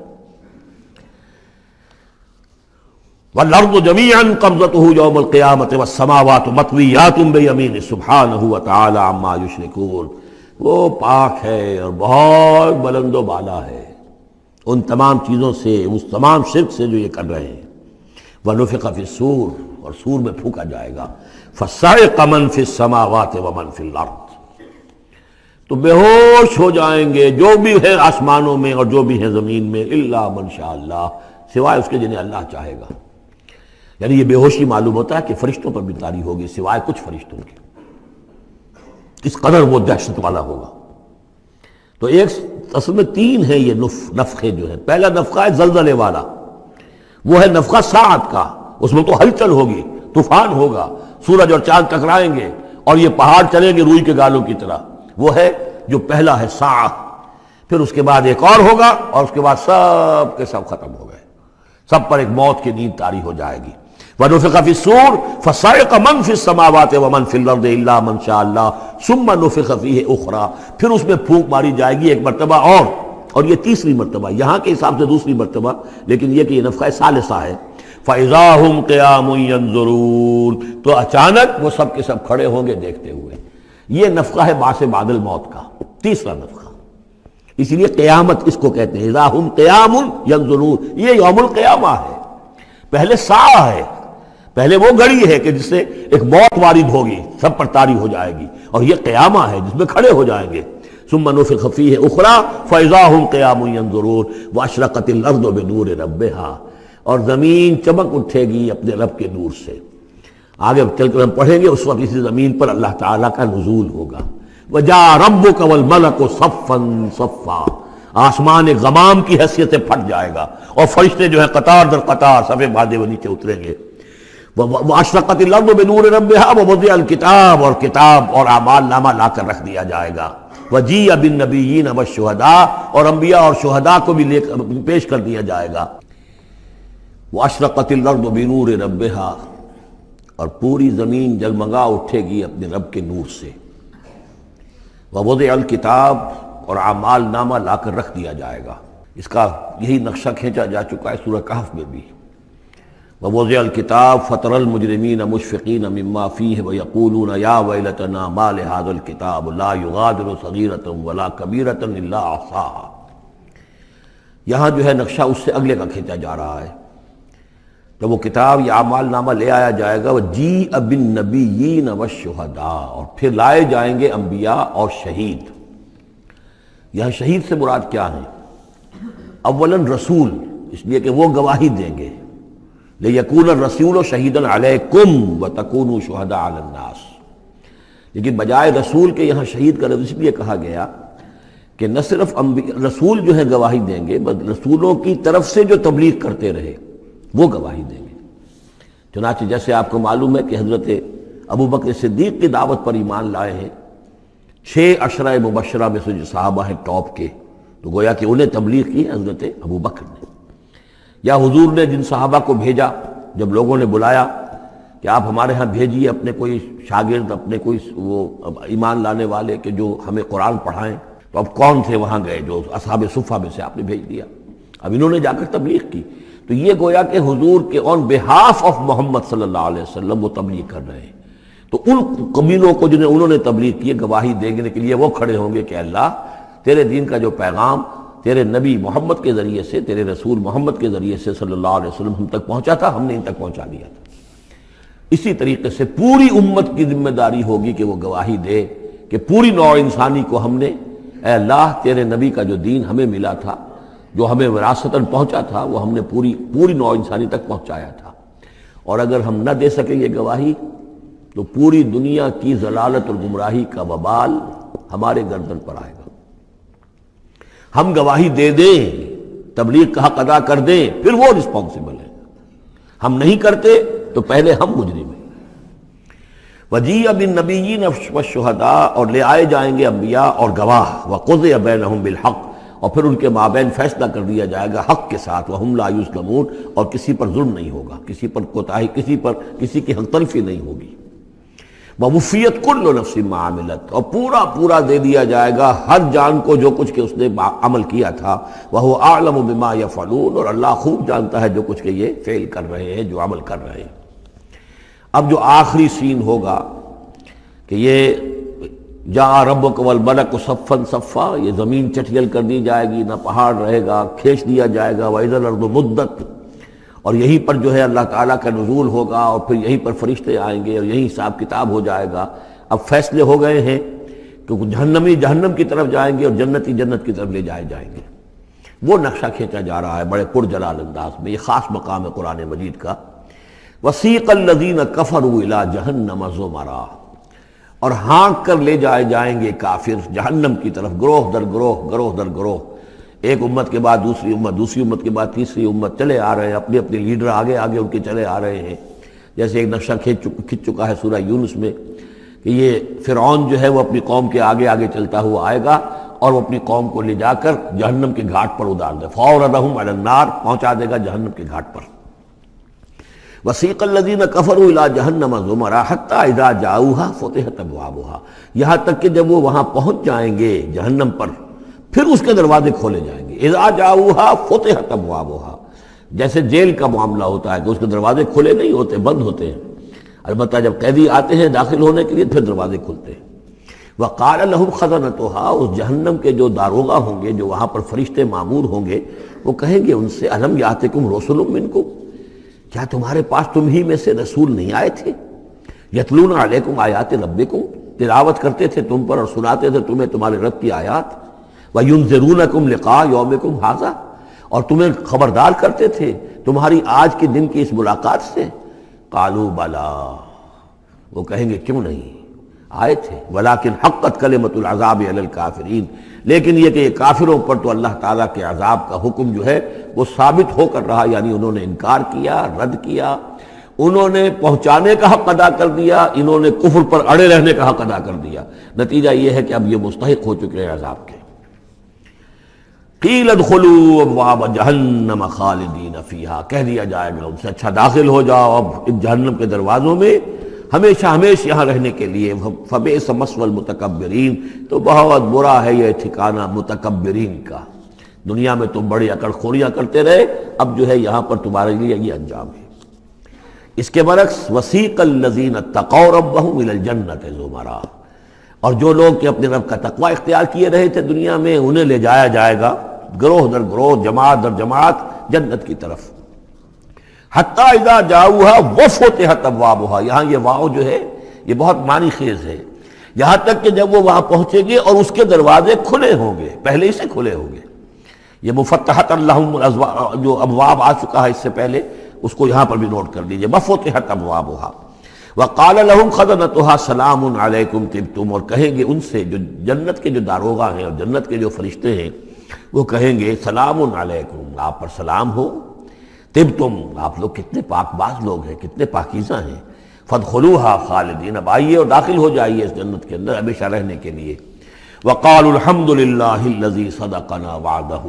وَالْأَرْضُ جَمِيعًا قَبْضَتُهُ يَوْمَ الْقِيَامَةِ وَالسَّمَاوَاتُ مَطْوِيَّاتٌ بِيَمِينِهِ سُبْحَانَهُ وَتَعَالَى عَمَّا يُشْرِكُونَ، وہ پاک ہے اور بہت بلند و بالا ہے ان تمام چیزوں سے، اس تمام شرک سے جو یہ کر رہے ہیں۔ وَنُفِخَ فِي الصُّورِ، اور سور میں پھونکا جائے گا، فَصَعِقَ مَن فِي السَّمَاوَاتِ وَمَن فِي الْأَرْضِ، تو بے ہوش ہو جائیں گے جو بھی ہے آسمانوں میں اور جو بھی ہے زمین میں، الا من شاء اللہ، سوائے اس کے جنہیں اللہ چاہے گا۔ یعنی یہ بے ہوشی معلوم ہوتا ہے کہ فرشتوں پر بھی طاری ہوگی سوائے کچھ فرشتوں کے، اس قدر وہ دہشت والا ہوگا۔ تو ایک اصل میں تین ہے یہ نفخے جو ہے۔ پہلا نفخہ ہے زلزلے والا، وہ ہے نفخہ ساعت کا، اس میں تو ہلچل ہوگی، طوفان ہوگا، سورج اور چاند ٹکرائیں گے اور یہ پہاڑ چلیں گے روئی کے گالوں کی طرح، وہ ہے جو پہلا ہے ساعہ۔ پھر اس کے بعد ایک اور ہوگا اور اس کے بعد سب کے سب ختم ہو گئے، سب پر ایک موت کی نیند طاری ہو جائے گی۔ وَنُفِخَ فِي الصُّورِ فَصَعِقَ مَن فِي السَّمَاوَاتِ وَمَن فِي الْأَرْضِ إِلَّا مَن شَاءَ اللَّهُ ثُمَّ نُفِخَ فِيهِ أُخْرَىٰ، پھر اس میں پھونک ماری جائے گی ایک مرتبہ اور یہ تیسری مرتبہ، یہاں کے حساب سے دوسری مرتبہ، لیکن یہ کہ یہ نفخہ ثالثہ ہے۔ فَإِذَا هُمْ قِيَامٌ يَنظُرُونَ، تو اچانک وہ سب کے سب کھڑے ہوں گے دیکھتے ہوئے۔ یہ نفخہ ہے بعث بعد الموت کا، تیسرا نفخہ، اسی لیے قیامت اس کو کہتے ہیں، اذا ہم قیام ینظرون، یہ یوم القیامہ ہے۔ پہلے ساعہ ہے، پہلے وہ گھڑی ہے کہ جس سے ایک موت وارد ہوگی، سب پر طاری ہو جائے گی، اور یہ قیامہ ہے جس میں کھڑے ہو جائیں گے۔ ثم نفخ فیہ اخری فاذا ہم قیام ینظرون واشرقت الارض بنور ربہا، اور زمین چمک اٹھے گی اپنے رب کے نور سے۔ آگے چل کر ہم پڑھیں گے، اس وقت اسی زمین پر اللہ تعالیٰ کا نزول ہوگا۔ وَجَاءَ رَبُّكَ وَالْمَلَكُ صَفًّا صَفًّا، آسمان ایک غمام کی حیثیت سے پھٹ جائے گا اور فرشتے جو ہیں قطار در قطار صفے باندھے ہوئے نیچے اتریں گے۔ وَأَشْرَقَتِ الْأَرْضُ بِنُورِ رَبِّهَا وَوُضِعَ الْكِتَابُ، اور کتاب اور اعمال نامہ لا کر رکھ دیا جائے گا۔ وَجِيءَ بِالنَّبِيِّينَ وَالشُّهَدَاءِ، اور انبیاء اور شہداء کو بھی پیش کر دیا جائے گا۔ وَأَشْرَقَتِ الْأَرْضُ بِنُورِ رَبِّهَا، اور پوری زمین جگمگا اٹھے گی اپنے رب کے نور سے۔ وَوُضِعَ الْكِتَابُ، اور اعمال نامہ لا کر رکھ دیا جائے گا۔ اس کا یہی نقشہ کھینچا جا چکا ہے سورہ کہف میں بھی۔ وَوُضِعَ الْكِتَابُ فَتَرَى الْمُجْرِمِينَ مُشْفِقِينَ مِمَّا فِيهِ وَيَقُولُونَ يَا وَيْلَتَنَا مَا لِهَذَا الْكِتَابِ لَا يُغَادِرُ صَغِيرَةً وَلَا كَبِيرَةً إِلَّا أَحْصَاهَا، یہاں جو ہے نقشہ اس سے اگلے کا کھینچا جا رہا ہے۔ جب وہ کتاب یا اعمال نامہ لے آیا جائے گا، وَجِيءَ بِالنَّبِيِّينَ وَالشُّهَدَاءِ، اور پھر لائے جائیں گے انبیاء اور شہید۔ یہاں شہید سے مراد کیا ہے؟ اولاً رسول، اس لیے کہ وہ گواہی دیں گے، لِيَكُونَ الرَّسُولُ شَهِيدًا عَلَيْكُمْ وَتَكُونُوا شُهَدَاءَ عَلَى النَّاسِ، لیکن بجائے رسول کے یہاں شہید کا لفظ اس لیے کہا گیا کہ نہ صرف رسول جو ہے گواہی دیں گے، بلکہ رسولوں کی طرف سے جو تبلیغ کرتے رہے وہ گواہی دیں گے۔ چنانچہ جیسے آپ کو معلوم ہے کہ حضرت ابو بکر صدیق کی دعوت پر ایمان لائے ہیں 6 عشرہ مبشرہ میں سے جو صحابہ ہیں ٹاپ کے، تو گویا کہ انہیں تبلیغ کی حضرت ابو بکر نے۔ یا حضور نے جن صحابہ کو بھیجا، جب لوگوں نے بلایا کہ آپ ہمارے ہاں بھیجیے اپنے کوئی شاگرد، اپنے کوئی وہ ایمان لانے والے کہ جو ہمیں قرآن پڑھائیں۔ تو اب کون تھے وہاں گئے؟ جو اصحاب صفہ میں سے آپ نے بھیج دیا۔ اب انہوں نے جا کر تبلیغ کی، تو یہ گویا کہ حضور کے آن بہاف آف محمد صلی اللہ علیہ وسلم وہ تبلیغ کر رہے ہیں۔ تو ان قبیلوں کو جنہیں انہوں نے تبلیغ کی گواہی دینے کے لیے وہ کھڑے ہوں گے کہ اللہ تیرے دین کا جو پیغام تیرے نبی محمد کے ذریعے سے، تیرے رسول محمد کے ذریعے سے صلی اللہ علیہ وسلم ہم تک پہنچا تھا، ہم نے ان تک پہنچا دیا تھا۔ اسی طریقے سے پوری امت کی ذمہ داری ہوگی کہ وہ گواہی دے کہ پوری نوع انسانی کو ہم نے، اے اللہ تیرے نبی کا جو دین ہمیں ملا تھا، جو ہمیں وراثتاً پہنچا تھا، وہ ہم نے پوری نوع انسانی تک پہنچایا تھا۔ اور اگر ہم نہ دے سکیں یہ گواہی تو پوری دنیا کی ضلالت اور گمراہی کا وبال ہمارے گردن پر آئے گا۔ ہم گواہی دے دیں، تبلیغ کا حق ادا کر دیں، پھر وہ رسپانسبل ہے۔ ہم نہیں کرتے تو پہلے ہم مجرم ہیں۔ وجیء بالنبیین والشہداء، اور لے آئے جائیں گے انبیاء اور گواہ، وقضی بینہم بالحق، اور پھر ان کے مابین فیصلہ کر دیا جائے گا حق کے ساتھ، وہم لا یظلمون، اور کسی پر ظلم نہیں ہوگا، کسی پر کوتاہی، کسی کی حق تلفی نہیں ہوگی۔ ووفیت کل نفس ما عملت، اور پورا دے دیا جائے گا ہر جان کو جو کچھ کہ اس نے عمل کیا تھا، وہو اعلم بما یفعلون، اور اللہ خوب جانتا ہے جو کچھ کہ یہ فعل کر رہے ہیں، جو عمل کر رہے ہیں۔ اب جو آخری سین ہوگا کہ یہ جاء ربک والملک صفا صفا، یہ زمین چٹیل کر دی جائے گی، نہ پہاڑ رہے گا، کھینچ دیا جائے گا، وَإِذَا الْأَرْضُ مُدَّتْ، اور یہیں پر جو ہے اللہ تعالیٰ کا نزول ہوگا، اور پھر یہیں پر فرشتے آئیں گے، اور یہیں حساب کتاب ہو جائے گا۔ اب فیصلے ہو گئے ہیں کہ جہنمی جہنم کی طرف جائیں گے اور جنتی جنت کی طرف لے جائے جائیں گے۔ وہ نقشہ کھینچا جا رہا ہے بڑے پرجلال انداز میں، یہ خاص مقام ہے قرآن مجید کا۔ وَسِيقَ الَّذِينَ كَفَرُوا إِلَىٰ جَهَنَّمَ زُمَرًا، اور ہانک کر لے جائے جائیں گے کافر جہنم کی طرف، گروہ در گروہ، ایک امت کے بعد دوسری امت، دوسری امت کے بعد تیسری امت، چلے آ رہے ہیں، اپنے لیڈر آگے ان کے چلے آ رہے ہیں۔ جیسے ایک نقشہ کھنچ چکا ہے سورہ یونس میں کہ یہ فرعون جو ہے وہ اپنی قوم کے آگے چلتا ہوا آئے گا، اور وہ اپنی قوم کو لے جا کر جہنم کے گھاٹ پر اتار دے، فَأَوْرَدَهُمْ عَلَى النَّارِ، پہنچا دے گا جہنم کے گھاٹ پر۔ وَسِيقَ الَّذِينَ كَفَرُوا إِلَىٰ جَهَنَّمَ زُمَرًا حَتَّىٰ إِذَا جَاءُوهَا فُتِحَتْ أَبْوَابُهَا، یہاں تک کہ جب وہ وہاں پہنچ جائیں گے جہنم پر، پھر اس کے دروازے کھولے جائیں گے۔ اذا جاؤها فتحت ابوابها، جیسے جیل کا معاملہ ہوتا ہے کہ اس کے دروازے کھلے نہیں ہوتے، بند ہوتے ہیں، البتہ جب قیدی آتے ہیں داخل ہونے کے لیے پھر دروازے کھلتے ہیں۔ وقال لهم خزنتها، اس جہنم کے جو داروغہ ہوں گے، جو وہاں پر فرشتے مامور ہوں گے، وہ کہیں گے ان سے الم یاتکم رسل منکم، کیا تمہارے پاس تم ہی میں سے رسول نہیں آئے تھے؟ یتلون علیکم آیات ربکم، تلاوت کرتے تھے تم پر اور سناتے تھے تمہیں تمہارے رب کی آیات، وَيُنذِرُونَكُمْ لِقَاءَ يَوْمِكُمْ هَٰذَا، اور تمہیں خبردار کرتے تھے تمہاری آج کے دن کی اس ملاقات سے۔ قالوا بَلَىٰ، وہ کہیں گے کیوں نہیں، آئے تھے، وَلَٰكِنْ حَقَّتْ كَلِمَةُ الْعَذَابِ عَلَى الْكَافِرِينَ، لیکن یہ کہ یہ کافروں پر تو اللہ تعالیٰ کے عذاب کا حکم جو ہے وہ ثابت ہو کر رہا، یعنی انہوں نے انکار کیا، رد کیا، انہوں نے پہنچانے کا حق ادا کر دیا، انہوں نے کفر پر اڑے رہنے کا حق ادا کر دیا۔ نتیجہ یہ ہے کہ اب یہ مستحق ہو چکے ہیں عذاب کے۔ قیل ادخلوا ابواب جہنم خالدین فیہا، کہہ دیا جائے گا ان سے اچھا داخل ہو جاؤ اب ان جہنم کے دروازوں میں ہمیشہ یہاں رہنے کے لیے۔ فبئس مثوى المتکبرین، تو بہت برا ہے یہ ٹھکانہ متکبرین کا، دنیا میں تم بڑی اکڑ خوریاں کرتے رہے، اب جو ہے یہاں پر تمہارے لیے یہ انجام ہے۔ اس کے برعکس وسیق الذین اتقوا ربهم الى الجنۃ زمرا، اور جو لوگ کہ اپنے رب کا تقوی اختیار کیے رہے تھے دنیا میں، انہیں لے جایا جائے گا گروہ در گروہ، جماعت در جماعت جنت کی طرف۔ حتیٰ اذا جاؤها وفتحت ابوابها، یہاں یہ واو جو ہے یہ بہت معنی خیز ہے، یہاں تک کہ جب وہ وہاں پہنچے گے اور اس کے دروازے کھلے ہوں گے، پہلے ہی سے کھلے ہوں گے۔ یہ مفتحت اللہم جو ابواب آ چکا ہے اس سے پہلے، اس کو یہاں پر بھی نوٹ کر لیجئے، وفتحت ابوابها وقال لهم خزنتها سلام علیکم طبتم، اور کہیں گے ان سے جو جنت کے جو داروغہ ہیں اور جنت کے جو فرشتے ہیں، وہ کہیں گے سلام علیکم، آپ پر سلام ہو، طبتم، آپ لوگ کتنے پاک باز لوگ ہیں، کتنے پاکیزہ ہیں، فادخلوها خالدین، اب آئیے اور داخل ہو جائیے اس جنت کے اندر ہمیشہ رہنے کے لیے۔ وقالوا الحمد للہ الذی صدقنا وعدہ،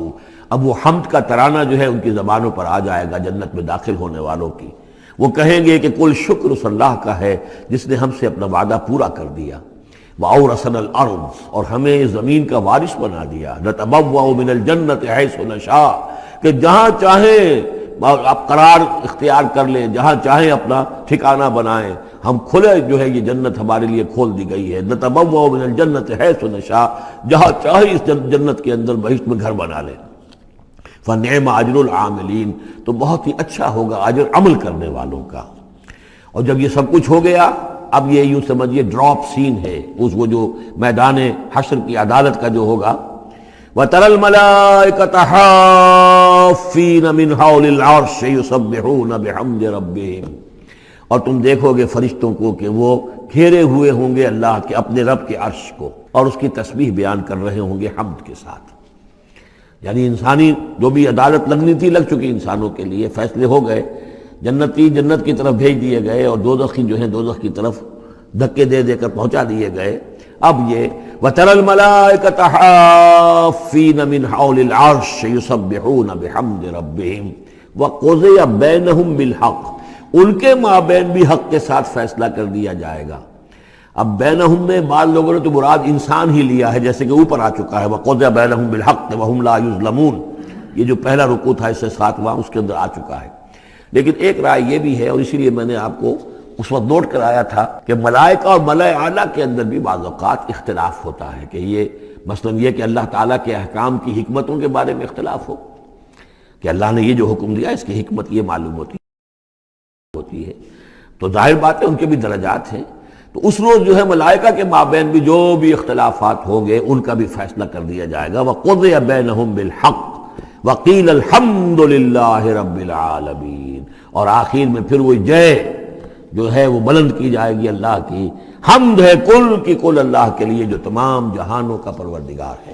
اب وہ حمد کا ترانہ جو ہے ان کی زبانوں پر آ جائے گا جنت میں داخل ہونے والوں کی۔ وہ کہیں گے کہ کل شکر اس اللہ کا ہے جس نے ہم سے اپنا وعدہ پورا کر دیا، وَأَوْرَثَنَا الْأَرْضَ، اور ہمیں زمین کا وارث بنا دیا، نَتَبَوَّأُ مِنَ الْجَنَّةِ حَيْثُ نَشَاءُ، کہ جہاں چاہیں آپ قرار اختیار کر لیں، جہاں چاہیں اپنا ٹھکانہ بنائیں، ہم کھلے جو ہے یہ جنت ہمارے لیے کھول دی گئی ہے، نَتَبَوَّأُ مِنَ الْجَنَّةِ حَيْثُ نَشَاءُ، جہاں چاہیں اس جنت کے اندر بہشت میں گھر بنا لیں۔ فَنِعْمَ أَجْرُ الْعَامِلِينَ، تو بہت ہی اچھا ہوگا اجر عمل کرنے والوں کا۔ اور جب یہ سب کچھ ہو گیا، اب یہ یوں سمجھیے ڈراپ سین ہے اس وہ جو میدان حشر کی عدالت کا جو ہوگا، وَتَرَى الْمَلَائِكَةَ حَافِّينَ مِنْ حَوْلِ الْعَرْشِ يُسَبِّحُونَ بِحَمْدِ رَبِّهِمْ، اور تم دیکھو گے فرشتوں کو کہ وہ گھیرے ہوئے ہوں گے اللہ کے اپنے رب کے عرش کو، اور اس کی تسبیح بیان کر رہے ہوں گے حمد کے ساتھ۔ یعنی انسانی جو بھی عدالت لگنی تھی لگ چکی، انسانوں کے لیے فیصلے ہو گئے، جنتی جنت کی طرف بھیج دیے گئے اور دوزخی جو ہیں دوزخ کی طرف دھکے دے دے کر پہنچا دیے گئے۔ اب یہ وَتَرَى الْمَلَائِكَةَ حَافِّينَ مِنْ حَوْلِ الْعَرْشِ يُسَبِّحُونَ بِحَمْدِ رَبِّهِمْ وَقُضِيَ بَيْنَهُمْ بِالْحَقِّ، ان کے مابین بھی حق کے ساتھ فیصلہ کر دیا جائے گا۔ اب بینہم میں بعض لوگوں نے تو مراد انسان ہی لیا ہے، جیسے کہ اوپر آ چکا ہے وَقُضِيَ بَيْنَهُمْ بِالْحَقِّ وَهُمْ لَا يُظْلَمُونَ، یہ جو پہلا رکوع تھا اس سے 7واں اس کے اندر آ چکا ہے۔ لیکن ایک رائے یہ بھی ہے، اور اسی لیے میں نے آپ کو اس وقت نوٹ کرایا تھا کہ ملائکہ اور ملائے اعلیٰ کے اندر بھی بعض اوقات اختلاف ہوتا ہے، کہ یہ مثلا یہ کہ اللہ تعالیٰ کے احکام کی حکمتوں کے بارے میں اختلاف ہو، کہ اللہ نے یہ جو حکم دیا اس کی حکمت یہ معلوم ہوتی ہے، تو ظاہر بات ہے ان کے بھی درجات ہیں۔ تو اس روز جو ہے ملائکہ کے مابین بھی جو بھی اختلافات ہوں گے ان کا بھی فیصلہ کر دیا جائے گا۔ وَقُضِيَ بَيْنَهُمْ بِالْحَقِّ وَقِيلَ الْحَمْدُ لِلَّهِ رَبِّ الْعَالَمِينَ، اور آخر میں پھر وہ جے جو ہے وہ بلند کی جائے گی اللہ کی، حمد ہے کل کی کل اللہ کے لیے جو تمام جہانوں کا پروردگار ہے۔